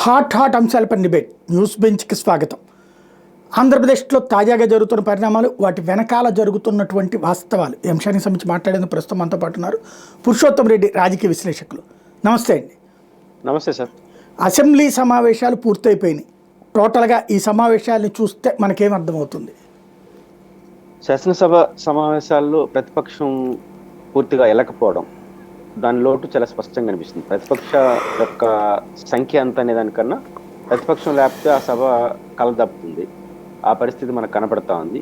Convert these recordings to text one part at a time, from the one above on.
Hot అంశాలపై debate news బెంచ్కి స్వాగతం. ఆంధ్రప్రదేశ్లో తాజాగా జరుగుతున్న పరిణామాలు, వాటి వెనకాల జరుగుతున్నటువంటి వాస్తవాలు, ఈ అంశానికి సంబంధించి మాట్లాడేందుకు ప్రస్తుతం మనతో పాటు ఉన్నారు పురుషోత్తం రెడ్డి, రాజకీయ విశ్లేషకులు. నమస్తే అండి. నమస్తే సార్. అసెంబ్లీ సమావేశాలు పూర్తయిపోయినాయి. టోటల్గా ఈ సమావేశాలను చూస్తే మనకేం అర్థమవుతుంది? శాసనసభ సమావేశాల్లో ప్రతిపక్షం పూర్తిగా వెళ్ళకపోవడం, దాని లోటు చాలా స్పష్టంగా కనిపిస్తుంది. ప్రతిపక్ష యొక్క సంఖ్య అంత అనే దానికన్నా ప్రతిపక్షం లేకపోతే ఆ సభ కలదప్పుతుంది. ఆ పరిస్థితి మనకు కనపడతా ఉంది.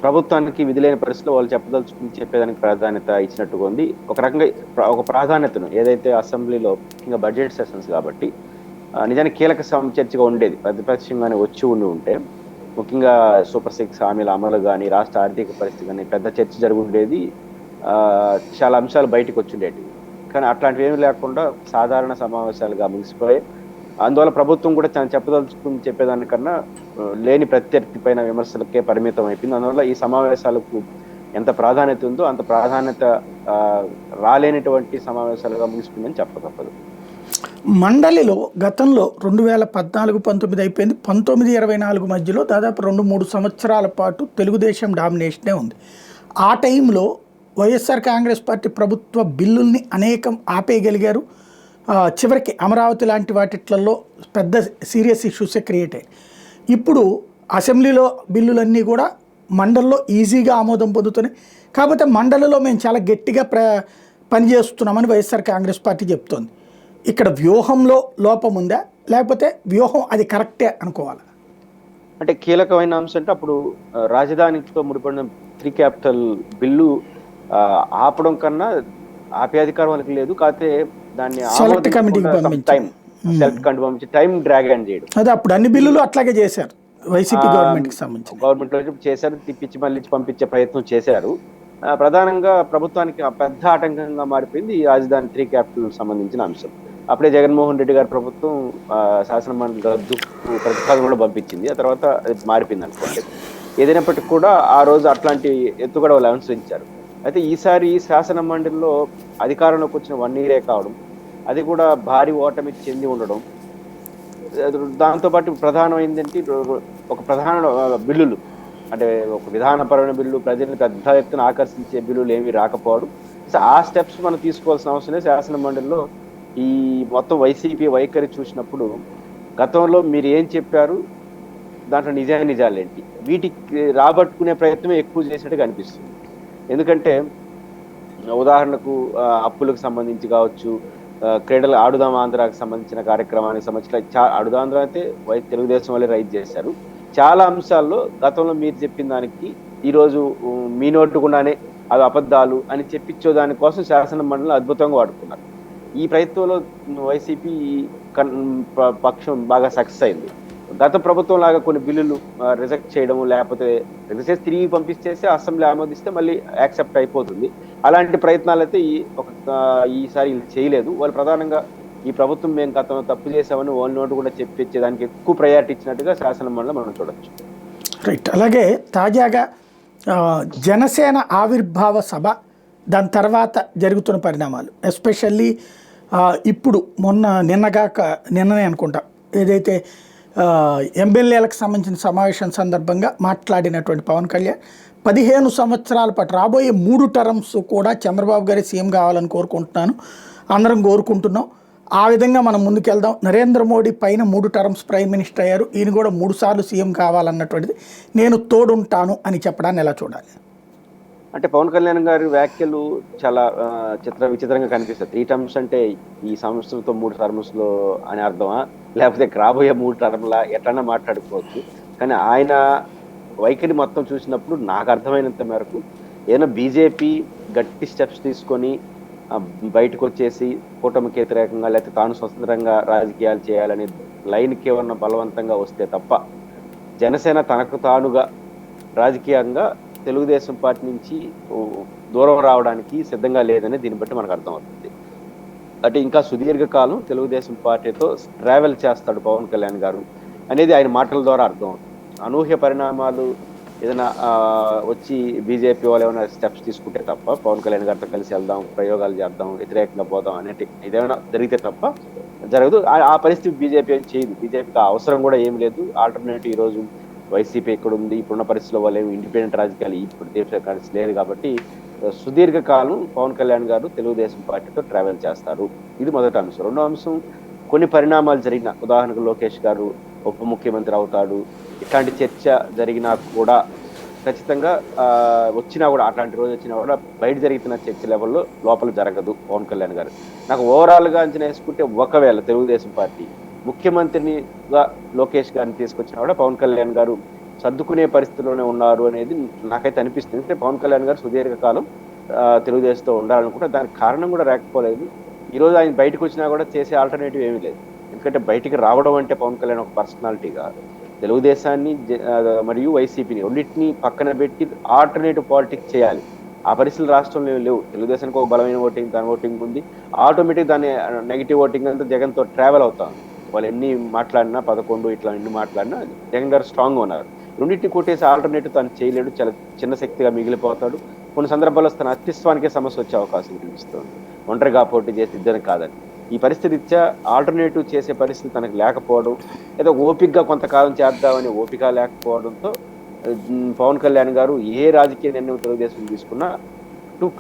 ప్రభుత్వానికి విధులైన పరిస్థితిలో వాళ్ళు చెప్పేదానికి ప్రాధాన్యత ఇచ్చినట్టుగా ఉంది. ఒక రకంగా ఒక ప్రాధాన్యతను ఏదైతే అసెంబ్లీలో ఇంకా బడ్జెట్ సెషన్స్ కాబట్టి నిజానికి కీలక చర్చగా ఉండేది. ప్రతిపక్షంగానే వచ్చి ఉంటే ముఖ్యంగా సూపర్ 6 హామీల అమలు కానీ, రాష్ట్ర ఆర్థిక పరిస్థితి కానీ పెద్ద చర్చ జరుగుండేది. చాలా అంశాలు బయటకు వచ్చిండేవి. కానీ అట్లాంటివి ఏమీ లేకుండా సాధారణ సమావేశాలుగా ముగిసిపోయి, అందువల్ల ప్రభుత్వం కూడా చెప్పేదానికన్నా లేని ప్రత్యర్థి పైన విమర్శలకే పరిమితం అయిపోయింది. అందువల్ల ఈ సమావేశాలకు ఎంత ప్రాధాన్యత ఉందో అంత ప్రాధాన్యత రాలేనటువంటి సమావేశాలుగా ముగిసిపోయిందని చెప్పతప్పదు. మండలిలో గతంలో 2014-19 అయిపోయింది, 19-24 మధ్యలో దాదాపు 2-3 సంవత్సరాల పాటు తెలుగుదేశం డామినేషనే ఉంది. ఆ టైంలో వైఎస్ఆర్ కాంగ్రెస్ పార్టీ ప్రభుత్వ బిల్లుల్ని అనేకం ఆపేయగలిగారు. చివరికి అమరావతి లాంటి వాటిట్లలో పెద్ద సీరియస్ ఇష్యూసే క్రియేట్ అయ్యాయి. ఇప్పుడు అసెంబ్లీలో బిల్లులన్నీ కూడా మండలిలో ఈజీగా ఆమోదం పొందుతున్నాయి. కాకపోతే మండలిలో మేము చాలా గట్టిగా పనిచేస్తున్నామని వైఎస్ఆర్ కాంగ్రెస్ పార్టీ చెప్తోంది. ఇక్కడ వ్యూహంలో లోపం ఉందా, లేకపోతే వ్యూహం అది కరెక్టే అనుకోవాలా? అంటే కీలకమైన అంశం అంటే అప్పుడు రాజధానితో ముడిపడిన 3 క్యాపిటల్ బిల్లు ఆపడం కన్నా ఆపే అధికారం వాళ్ళకి లేదు. కాకపోతే దాన్ని సెలెక్ట్ కమిటీకి పంపించి టైం డ్రాగ్ అండ్ చేయడం. అదే అప్పుడు అన్ని బిల్లులు అట్లాగే చేశారు. వైసీపీ గవర్నమెంట్కి సంబంధించి గవర్నమెంట్ చేశారు, తిప్పించి మళ్ళీ పంపించే ప్రయత్నం చేశారు. ప్రధానంగా ప్రభుత్వానికి పెద్ద ఆటంకంగా మారిపోయింది ఈ రాజధాని 3 క్యాపిటల్ సంబంధించిన అంశం. అప్పుడే జగన్మోహన్ రెడ్డి గారి ప్రభుత్వం శాసనమండలి రద్దు ప్రతిపాదన కూడా పంపించింది. ఆ తర్వాత అది మారిపోయింది అనుకోండి. ఏదైనప్పటికీ కూడా ఆ రోజు అట్లాంటి ఎత్తు కూడా వాళ్ళు అనుసరించారు. అయితే ఈసారి శాసన మండలిలో అధికారంలోకి వచ్చిన 1 year కావడం, అది కూడా భారీ ఓటమి చెంది ఉండడం, దాంతోపాటు ప్రధానమైందంటే ఒక ప్రధాన బిల్లులు అంటే ఒక విధానపరమైన బిల్లు, ప్రజల్ని పెద్ద ఎత్తున ఆకర్షించే బిల్లులు ఏమీ రాకపోవడం. ఆ స్టెప్స్ మనం తీసుకోవాల్సిన అవసరం లేదు. శాసన మండలిలో ఈ మొత్తం వైసీపీ వైఖరి చూసినప్పుడు గతంలో మీరు ఏం చెప్పారు, దాంట్లో నిజాలేంటి, వీటికి రాబట్టుకునే ప్రయత్నమే ఎక్కువ చేసినట్టుగా అనిపిస్తుంది. ఎందుకంటే ఉదాహరణకు అప్పులకు సంబంధించి కావచ్చు, క్రీడలు ఆడుదాం ఆంధ్రాకి సంబంధించిన కార్యక్రమానికి సంబంధించిన ఆడుదాంధ్ర అయితే తెలుగుదేశం వాళ్ళే రైజ్ చేశారు. చాలా అంశాల్లో గతంలో మీరు చెప్పిన దానికి ఈరోజు మీ నోటుకుండానే అవి అబద్ధాలు అని చెప్పించే దానికోసం శాసన మండలి అద్భుతంగా వాడుకున్నారు. ఈ ప్రయత్నంలో వైసీపీ పక్షం బాగా సక్సెస్ అయింది. గత ప్రభుత్వం లాగా కొన్ని బిల్లులు రిజెక్ట్ చేయడం, లేకపోతే రిజెక్ట్ చేసి తిరిగి పంపించేసి అసెంబ్లీ ఆమోదిస్తే మళ్ళీ యాక్సెప్ట్ అయిపోతుంది. అలాంటి ప్రయత్నాలు అయితే ఈసారి చేయలేదు. వాళ్ళు ప్రధానంగా ఈ ప్రభుత్వం మేము గతంలో తప్పు చేసామని వాళ్ళ నోటు కూడా చెప్పించేదానికి ఎక్కువ ప్రయారిటీ ఇచ్చినట్టుగా శాసన మండలి మనం చూడొచ్చు. రైట్. అలాగే తాజాగా జనసేన ఆవిర్భావ సభ, దాని తర్వాత జరుగుతున్న పరిణామాలు, ఎస్పెషల్లీ ఇప్పుడు నిన్ననే అనుకుంటా ఏదైతే ఎమ్మెల్యేలకు సంబంధించిన సమావేశం సందర్భంగా మాట్లాడినటువంటి పవన్ కళ్యాణ్ 15 సంవత్సరాల పాటు రాబోయే 3 టర్మ్స్ కూడా చంద్రబాబు గారి సీఎం కావాలని కోరుకుంటున్నాను, అందరం కోరుకుంటున్నాం, ఆ విధంగా మనం ముందుకెళ్దాం. నరేంద్ర మోడీ పైన 3 టర్మ్స్ ప్రైమ్ మినిస్టర్ అయ్యారు, ఈయన కూడా 3 సార్లు సీఎం కావాలన్నటువంటిది, నేను తోడుంటాను అని చెప్పడాన్ని ఎలా చూడాలి? అంటే పవన్ కళ్యాణ్ గారి వ్యాఖ్యలు చాలా విచిత్రంగా కనిపిస్తాయి. 3 టర్మ్స్ అంటే ఈ సంవత్సరంతో 3 టర్మ్స్లో అని అర్థమా, లేకపోతే రాబోయే 3 టర్మ్లా, ఎట్లన్నా మాట్లాడుకోవచ్చు. కానీ ఆయన వైఖరి మొత్తం చూసినప్పుడు నాకు అర్థమైనంత మేరకు ఏదైనా బీజేపీ గట్టి స్టెప్స్ తీసుకొని బయటకు వచ్చేసి కూటమికి వ్యతిరేకంగా లేకపోతే తాను స్వతంత్రంగా రాజకీయాలు చేయాలనే లైన్కి ఏమన్నా బలవంతంగా వస్తే తప్ప జనసేన తనకు తానుగా రాజకీయంగా తెలుగుదేశం పార్టీ నుంచి దూరం రావడానికి సిద్ధంగా లేదని దీన్ని బట్టి మనకు అర్థమవుతుంది. అంటే ఇంకా సుదీర్ఘకాలం తెలుగుదేశం పార్టీతో ట్రావెల్ చేస్తాడు పవన్ కళ్యాణ్ గారు అనేది ఆయన మాటల ద్వారా అర్థమవుతుంది. అనూహ్య పరిణామాలు ఏదైనా వచ్చి బీజేపీ వాళ్ళు ఏమైనా స్టెప్స్ తీసుకుంటే తప్ప, పవన్ కళ్యాణ్ గారితో కలిసి వెళ్దాం, ప్రయోగాలు చేద్దాం, వ్యతిరేకంగా పోదాం అనేది ఇదేమైనా జరిగితే తప్ప జరగదు. ఆ పరిస్థితి బీజేపీ ఏం చేయదు. బీజేపీకి అవసరం కూడా ఏం లేదు. ఆల్టర్నేటివ్ ఈ రోజు వైసీపీ ఎక్కడ ఉంది, ఇప్పుడున్న పరిస్థితుల్లో వాళ్ళు ఏమి ఇండిపెండెంట్ రాజకీయాలు ఇప్పుడు దేశ కలిసి లేదు కాబట్టి సుదీర్ఘకాలం పవన్ కళ్యాణ్ గారు తెలుగుదేశం పార్టీతో ట్రావెల్ చేస్తారు. ఇది మొదటి అంశం. రెండో అంశం, కొన్ని పరిణామాలు జరిగిన, ఉదాహరణకు లోకేష్ గారు ఉప ముఖ్యమంత్రి అవుతాడు, ఇట్లాంటి చర్చ జరిగినా కూడా ఖచ్చితంగా వచ్చినా కూడా, అట్లాంటి రోజు వచ్చినా కూడా బయట జరుగుతున్న చర్చ లెవెల్లో లోపల జరగదు పవన్ కళ్యాణ్ గారు. నాకు ఓవరాల్ గా అంచనా వేసుకుంటే, ఒకవేళ తెలుగుదేశం పార్టీ ముఖ్యమంత్రినిగా లోకేష్ గారిని తీసుకొచ్చినా కూడా పవన్ కళ్యాణ్ గారు సర్దుకునే పరిస్థితిలోనే ఉన్నారు అనేది నాకైతే అనిపిస్తుంది. అంటే పవన్ కళ్యాణ్ గారు సుదీర్ఘకాలం తెలుగుదేశంతో ఉండాలనుకుంటే దానికి కారణం కూడా రాకపోలేదు. ఈ రోజు ఆయన బయటకు వచ్చినా కూడా చేసే ఆల్టర్నేటివ్ ఏమీ లేదు. ఎందుకంటే బయటికి రావడం అంటే పవన్ కళ్యాణ్ ఒక పర్సనాలిటీగా తెలుగుదేశాన్ని మరియు వైసీపీని రెండింటినీ పక్కన పెట్టి ఆల్టర్నేటివ్ పాలిటిక్స్ చేయాలి. ఆ పరిస్థితులు రాష్ట్రంలో లేవు. తెలుగుదేశానికి ఒక బలమైన ఓటింగ్, దాని ఓటింగ్ ఉంది. ఆటోమేటిక్ దాని నెగిటివ్ ఓటింగ్ అంతా జగన్తో ట్రావెల్ అవుతాం. వాళ్ళు ఎన్ని మాట్లాడినా 11 ఇట్లా ఎన్ని మాట్లాడినా జగన్ గారు స్ట్రాంగ్ ఉన్నారు. రెండింటిని కొట్టేసి ఆల్టర్నేటివ్ తను చేయలేడు, చాలా చిన్న శక్తిగా మిగిలిపోతాడు. కొన్ని సందర్భాల్లో తన అస్తిత్వానికే సమస్య వచ్చే అవకాశం కనిపిస్తుంది. ఒంటరిగా పోటీ చేసి ఇద్దరు కాదని. ఈ పరిస్థితి ఇచ్చా ఆల్టర్నేటివ్ చేసే పరిస్థితి తనకు లేకపోవడం, ఏదో ఓపికగా కొంతకాలం చేద్దామని ఓపిక లేకపోవడంతో పవన్ కళ్యాణ్ గారు ఏ రాజకీయ నిర్ణయం తెలుగుదేశం తీసుకున్నా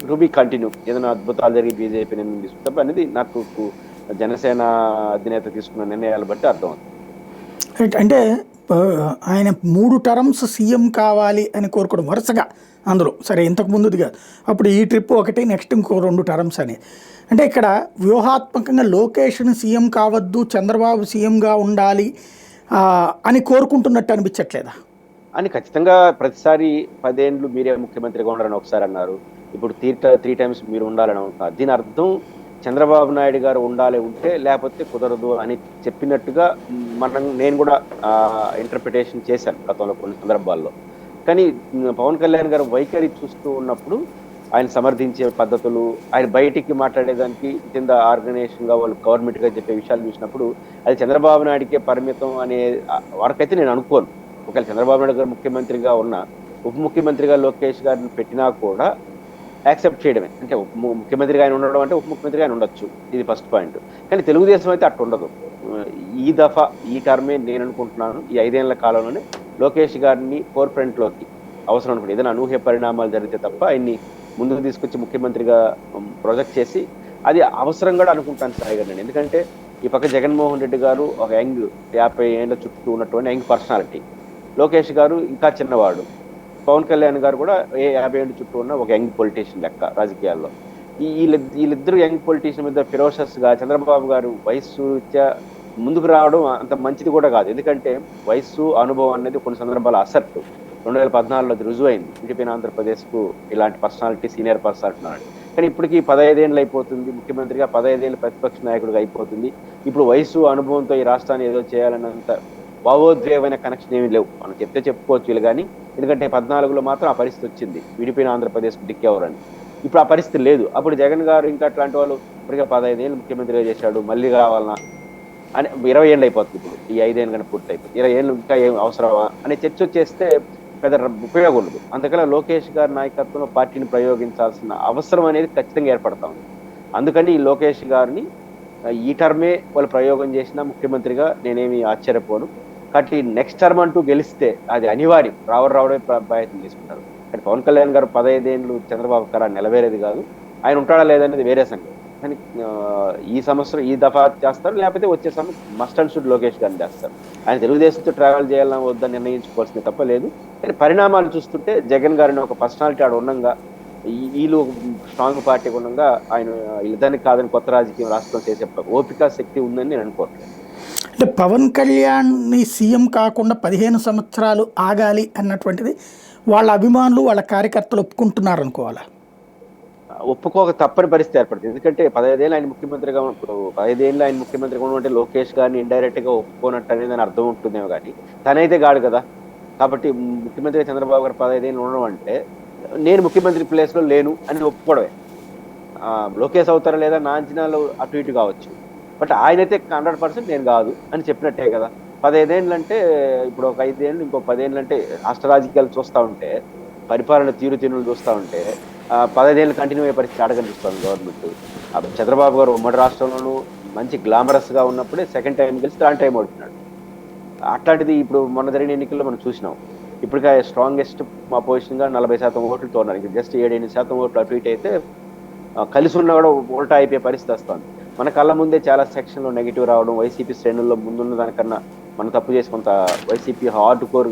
టు బి కంటిన్యూ, ఏదైనా అద్భుతాలు జరిగి బీజేపీ నిర్ణయం తీసుకుంటాం అనేది నాకు జనసేన అధినేత తీసుకున్న నిర్ణయాలు బట్టి అర్థమవుతుంది. అంటే ఆయన 3 టర్మ్స్ సీఎం కావాలి అని కోరుకోవడం వరుసగా అందులో, సరే ఇంతకు ముందుది కాదు, అప్పుడు ఈ ట్రిప్ ఒకటి, నెక్స్ట్ ఇంకో 2 టర్మ్స్ అనేది. అంటే ఇక్కడ వ్యూహాత్మకంగా లోకేష్ని సీఎం కావద్దు, చంద్రబాబు సీఎంగా ఉండాలి అని కోరుకుంటున్నట్టు అనిపించట్లేదా? అని ఖచ్చితంగా ప్రతిసారి 10 ఏళ్ళు మీరే ముఖ్యమంత్రిగా ఉండాలని ఒకసారి అన్నారు, ఇప్పుడు 3 టైమ్స్ మీరు ఉండాలని అంటున్నారు. దీని అర్థం చంద్రబాబు నాయుడు గారు ఉంటే లేకపోతే కుదరదు అని చెప్పినట్టుగా నేను కూడా ఇంటర్ప్రిటేషన్ చేశాను గతంలో కొన్ని సందర్భాల్లో. కానీ పవన్ కళ్యాణ్ గారు వైఖరి చూస్తూ ఉన్నప్పుడు, ఆయన సమర్థించే పద్ధతులు, ఆయన బయటికి మాట్లాడేదానికి కింద ఆర్గనైజేషన్ గా వాళ్ళు గవర్నమెంట్ గా చెప్పే విషయాలు చూసినప్పుడు అది చంద్రబాబు నాయుడికే పరిమితం అనే వరకైతే నేను అనుకోను. ఒకవేళ చంద్రబాబు నాయుడు గారు ముఖ్యమంత్రిగా ఉన్న, ఉప ముఖ్యమంత్రిగా లోకేష్ గారిని పెట్టినా కూడా యాక్సెప్ట్ చేయడమే. అంటే ముఖ్యమంత్రిగా ఆయన ఉండడం అంటే ఉప ముఖ్యమంత్రిగా ఆయన ఉండొచ్చు, ఇది ఫస్ట్ పాయింట్. కానీ తెలుగుదేశం అయితే అట్టు ఉండదు. ఈ దఫా ఈ టర్మే నేను అనుకుంటున్నాను, ఈ 5 ఏళ్ల కాలంలోనే లోకేష్ గారిని ఫోర్ ఫ్రంట్ లోకి అవసరం అనుకుంటే, ఏదైనా అనూహ్య పరిణామాలు జరిగితే తప్ప ఆయన్ని ముందుకు తీసుకొచ్చి ముఖ్యమంత్రిగా ప్రొజెక్ట్ చేసి అది అవసరం కూడా అనుకుంటాను సాయిగారిని. ఎందుకంటే ఈ పక్క జగన్మోహన్ రెడ్డి గారు ఒక యంగ్ 50 ఏళ్ల చుట్టూ ఉన్నటువంటి యంగ్ పర్సనాలిటీ, లోకేష్ గారు ఇంకా చిన్నవాడు, పవన్ కళ్యాణ్ గారు కూడా 50 ఏళ్ళ చుట్టూ ఉన్న ఒక యంగ్ పొలిటీషియన్ లెక్క రాజకీయాల్లో. వీళ్ళిద్దరు యంగ్ పొలిటీషియన్ మీద ఫిరోషస్ గా చంద్రబాబు గారు వయస్సు ముందుకు రావడం అంత మంచిది కూడా కాదు. ఎందుకంటే వయస్సు, అనుభవం అనేది కొన్ని సందర్భాలు అసర్ట్. 2014లో అది రుజువైంది. విడిపోయిన ఆంధ్రప్రదేశ్ కు ఇలాంటి పర్సనాలిటీ, సీనియర్ పర్సనాలిటీ ఉన్నాడు. కానీ ఇప్పటికీ 15 ఏళ్ళు అయిపోతుంది ముఖ్యమంత్రిగా, 15 ఏళ్ళు ప్రతిపక్ష నాయకుడిగా అయిపోతుంది. ఇప్పుడు వయసు, అనుభవంతో ఈ రాష్ట్రాన్ని ఏదో చేయాలన్నంత భావోద్వేగమైన కనెక్షన్ ఏమి లేవు. మనం చెప్పుకోవచ్చు వీళ్ళు కానీ. ఎందుకంటే 14లో మాత్రం ఆ పరిస్థితి వచ్చింది, విడిపోయిన ఆంధ్రప్రదేశ్ దిక్కెవరని. ఇప్పుడు ఆ పరిస్థితి లేదు. అప్పుడు జగన్ గారు ఇంకా అట్లాంటి వాళ్ళు ఇప్పటికే 15 ఏళ్ళు ముఖ్యమంత్రిగా చేశాడు, మళ్ళీ కావాలన్నా అని 20 ఏళ్ళు అయిపోతుంది. ఇప్పుడు ఈ 5 ఏళ్ళు కానీ పూర్తి అయిపోతుంది, 20 ఏళ్ళు ఇంకా ఏం అవసరమా అనే చర్చ వచ్చేస్తే పెద్ద ఉపయోగం ఉండదు. అందుకని లోకేష్ గారి నాయకత్వంలో పార్టీని ప్రయోగించాల్సిన అవసరం అనేది ఖచ్చితంగా ఏర్పడతా ఉంది. అందుకని ఈ లోకేష్ గారిని ఈ టర్మే వాళ్ళు ప్రయోగం చేసిన ముఖ్యమంత్రిగా నేనేమి ఆశ్చర్యపోను. కాబట్టి నెక్స్ట్ టర్మ్ అంటూ గెలిస్తే అది అనివార్యం, రావడమే ప్రయత్నం చేసుకుంటారు. కానీ పవన్ కళ్యాణ్ గారు 15 ఏళ్ళు చంద్రబాబు గారు నెలవేరేది కాదు. ఆయన ఉంటాడా లేదనేది వేరే సంగతి. కానీ ఈ సంవత్సరం ఈ దఫా చేస్తారు, లేకపోతే వచ్చే సమయం మస్ట్ అండ్ షుడ్ లోకేష్ గారిని చేస్తారు. ఆయన తెలుగుదేశంతో ట్రావెల్ చేయాలని వద్దని నిర్ణయించుకోవాల్సింది తప్ప లేదు. కానీ పరిణామాలు చూస్తుంటే జగన్ గారిని ఒక పర్సనాలిటీ ఆడ ఉండగా, వీళ్ళు స్ట్రాంగ్ పార్టీ ఉండగా ఆయన వీళ్ళదానికి కాదని కొత్త రాజకీయం రాష్ట్రం చేసే ఓపిక, శక్తి ఉందని నేను అనుకోవట్లేదు. అంటే పవన్ కళ్యాణ్ని సీఎం కాకుండా 15 సంవత్సరాలు ఆగాలి అన్నటువంటిది వాళ్ళ అభిమానులు, వాళ్ళ కార్యకర్తలు ఒప్పుకుంటున్నారు అనుకోవాలా? ఒప్పుకోక తప్పని పరిస్థితి ఏర్పడుతుంది. ఎందుకంటే 15 ఏళ్ళు ఆయన ముఖ్యమంత్రిగా, ఇప్పుడు 15 ఏళ్ళు ఆయన ముఖ్యమంత్రిగా ఉండమంటే లోకేష్ గారిని ఇండైరెక్ట్ గా ఒప్పుకోనట్టు అనేది దాని అర్థం ఉంటుందేమో కానీ తనైతే కాదు కదా. కాబట్టి ముఖ్యమంత్రిగా చంద్రబాబు గారు 15 ఏళ్ళు ఉండడం అంటే నేను ముఖ్యమంత్రి ప్లేస్ లో లేను అని ఒప్పుకోవడమే. లోకేష్ అవుతారా లేదా నా అంచనాలు అటు ఇటు కావచ్చు, బట్ ఆయనైతే 100% నేను కాదు అని చెప్పినట్టే కదా. 15 ఏళ్ళు అంటే ఇప్పుడు ఒక 5 ఏళ్ళు ఇంకో 10 ఏళ్ళు అంటే రాష్ట్ర రాజకీయాలు చూస్తూ ఉంటే, పరిపాలన తీరుతెన్నులు చూస్తూ ఉంటే 15 ఏళ్ళు కంటిన్యూ అయ్యే పరిస్థితి అడగనిపిస్తుంది గవర్నమెంట్. చంద్రబాబు గారు ఉమ్మడి రాష్ట్రంలోనూ మంచి గ్లామరస్ గా ఉన్నప్పుడే సెకండ్ టైం గెలిచి థర్డ్ టైం ఓడిపోయినాడు. అట్లాంటిది ఇప్పుడు మొన్న జరిగిన ఎన్నికల్లో మనం చూసినాం. ఇప్పటికే స్ట్రాంగెస్ట్ అపోజిషన్ గా 40% ఓట్లతో ఉన్నారు. జస్ట్ 7-8% ఓట్లు అటు ఇటు అయితే కలిసి ఉన్నా కూడా ఉల్టా అయిపోయే పరిస్థితి వస్తుంది. మన కళ్ళ ముందే చాలా సెక్షన్లో నెగిటివ్ రావడం, వైసీపీ శ్రేణుల్లో ముందున్న దానికన్నా మనం తప్పు చేసి కొంత వైసీపీ హార్డ్ కోర్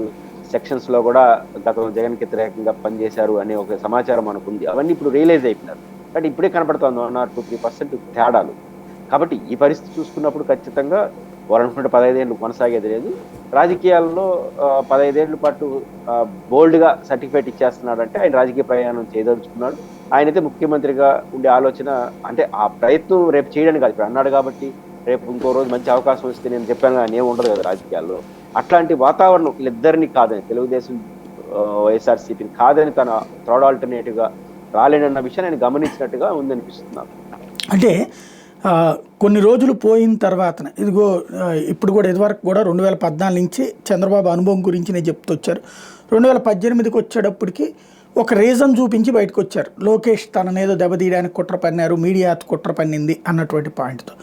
సెక్షన్స్ లో కూడా గతంలో జగన్ కి వ్యతిరేకంగా పనిచేశారు అనే ఒక సమాచారం మనకు ఉంది. అవన్నీ ఇప్పుడు రియలైజ్ అయిపోయినారు. బట్ ఇప్పుడే కనపడుతుంది 1-2-3% తేడాలు. కాబట్టి ఈ పరిస్థితి చూసుకున్నప్పుడు ఖచ్చితంగా వాళ్ళు అనుకుంటే 15 ఏళ్ళు కొనసాగేది లేదు. రాజకీయాల్లో 15 ఏళ్ల పాటు బోల్డ్ గా సర్టిఫికేట్ ఇచ్చేస్తున్నాడంటే ఆయన రాజకీయ ప్రయాణం చేయదలుచుకున్నాడు. ఆయనైతే ముఖ్యమంత్రిగా ఉండే ఆలోచన, అంటే ఆ ప్రయత్నం రేపు చేయడానికి కాదు, ఇప్పుడు అన్నాడు కాబట్టి రేపు ఇంకో రోజు మంచి అవకాశం వస్తే నేను చెప్పాను కానీ ఏమి ఉండదు కదా రాజకీయాల్లో. అట్లాంటి వాతావరణం వీళ్ళిద్దరిని కాదని, తెలుగుదేశం వైఎస్ఆర్సీపీని కాదని తన థర్డ్ ఆల్టర్నేటివ్ గా రాలేనన్న విషయాన్ని ఆయన గమనించినట్టుగా ఉందనిపిస్తున్నాను. అంటే కొన్ని రోజులు పోయిన తర్వాత ఇదిగో ఇప్పుడు కూడా ఇదివరకు కూడా 2014 నుంచి చంద్రబాబు అనుభవం గురించి నేను చెప్తూ వచ్చారు. 2018కి వచ్చేటప్పటికి ఒక రీజన్ చూపించి బయటకు వచ్చారు. లోకేష్ తననేదో దెబ్బతీయడానికి కుట్ర పన్నారు, మీడియా కుట్ర పన్నింది అన్నటువంటి పాయింట్తో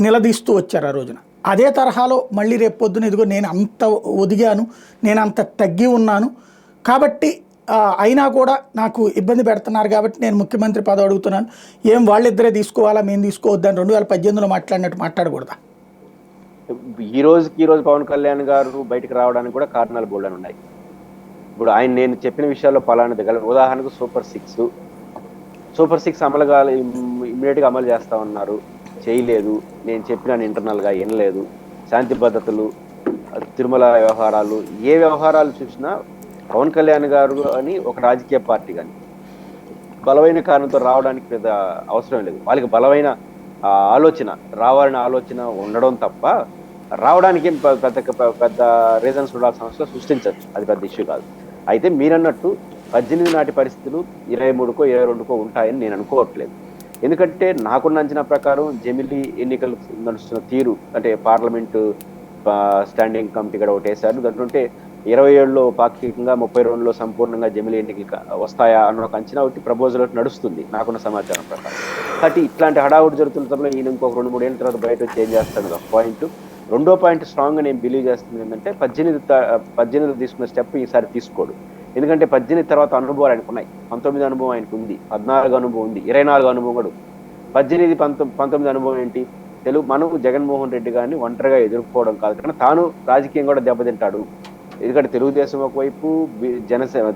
నిలదీస్తూ వచ్చారు ఆ రోజున. అదే తరహాలో మళ్ళీ రేపు పొద్దున ఇదిగో నేను అంత ఒదిగాను, నేను అంత తగ్గి ఉన్నాను కాబట్టి అయినా కూడా నాకు ఇబ్బంది పెడుతున్నారు కాబట్టి నేను ముఖ్యమంత్రి పదవి అడుగుతున్నాను, ఏం వాళ్ళిద్దరే తీసుకోవాలా మేము తీసుకోవద్దని 2018లో మాట్లాడినట్టు మాట్లాడకూడదా? ఈ రోజు పవన్ కళ్యాణ్ గారు బయటకు రావడానికి కూడా కారణాలు బోల్డని ఉన్నాయి. ఇప్పుడు ఆయన నేను చెప్పిన విషయాల్లో పలానది గల ఉదాహరణకు సూపర్ సిక్స్ అమలు కాలే, ఇమ్మీడియట్ గా అమలు చేస్తా ఉన్నారు, చేయలేదు. నేను చెప్పినాను ఇంటర్నల్ గా వినలేదు. శాంతి భద్రతలు, తిరుమల వ్యవహారాలు, ఏ వ్యవహారాలు చూసినా పవన్ కళ్యాణ్ గారు అని ఒక రాజకీయ పార్టీ కానీ బలమైన కారణంతో రావడానికి పెద్ద అవసరం లేదు. వాళ్ళకి బలమైన ఆలోచన, రావాలనే ఆలోచన ఉండడం తప్ప రావడానికి పెద్ద రీజన్స్ ఉండాల్సిన అవసరం సృష్టించచ్చు. అది పెద్ద ఇష్యూ కాదు. అయితే మీరన్నట్టు 18 నాటి పరిస్థితులు 23కో 22కో ఉంటాయని నేను అనుకోవట్లేదు. ఎందుకంటే నాకున్న అంచనా ప్రకారం జమిలీ ఎన్నికలు నడుస్తున్న తీరు, అంటే పార్లమెంటు స్టాండింగ్ కమిటీ కూడా ఒకటి వేశారు. దాంట్లో 27లో పాక్షికంగా 32లో సంపూర్ణంగా జమిలీ ఎన్నికలు వస్తాయా అన్న ఒక అంచనా ఒకటి ప్రపోజల్ ఒకటి నడుస్తుంది నాకున్న సమాచారం ప్రకారం. కాబట్టి ఇట్లాంటి హడావుడి జరుగుతున్న సమయంలో ఈయన ఇంకొక 2-3 ఏళ్ళ తర్వాత బయట వచ్చి ఏం చేస్తాడు ఒక పాయింట్. రెండో పాయింట్ స్ట్రాంగ్గా నేను బిలీవ్ చేస్తుంది ఏంటంటే 18 తీసుకున్న స్టెప్ ఈసారి తీసుకోడు. ఎందుకంటే 18 తర్వాత అనుభవాలు ఆయనకు ఉన్నాయి. 19 అనుభవం ఆయనకు ఉంది, 14 అనుభవం ఉంది, 24 అనుభవం కూడా ఉంది. 18, 19 అనుభవం ఏంటి? మనం జగన్మోహన్ రెడ్డి గారిని ఒంటరిగా ఎదుర్కోవడం కాదు, కానీ తాను రాజకీయం కూడా దెబ్బతింటాడు. ఎందుకంటే తెలుగుదేశం ఒకవైపు, జనసేన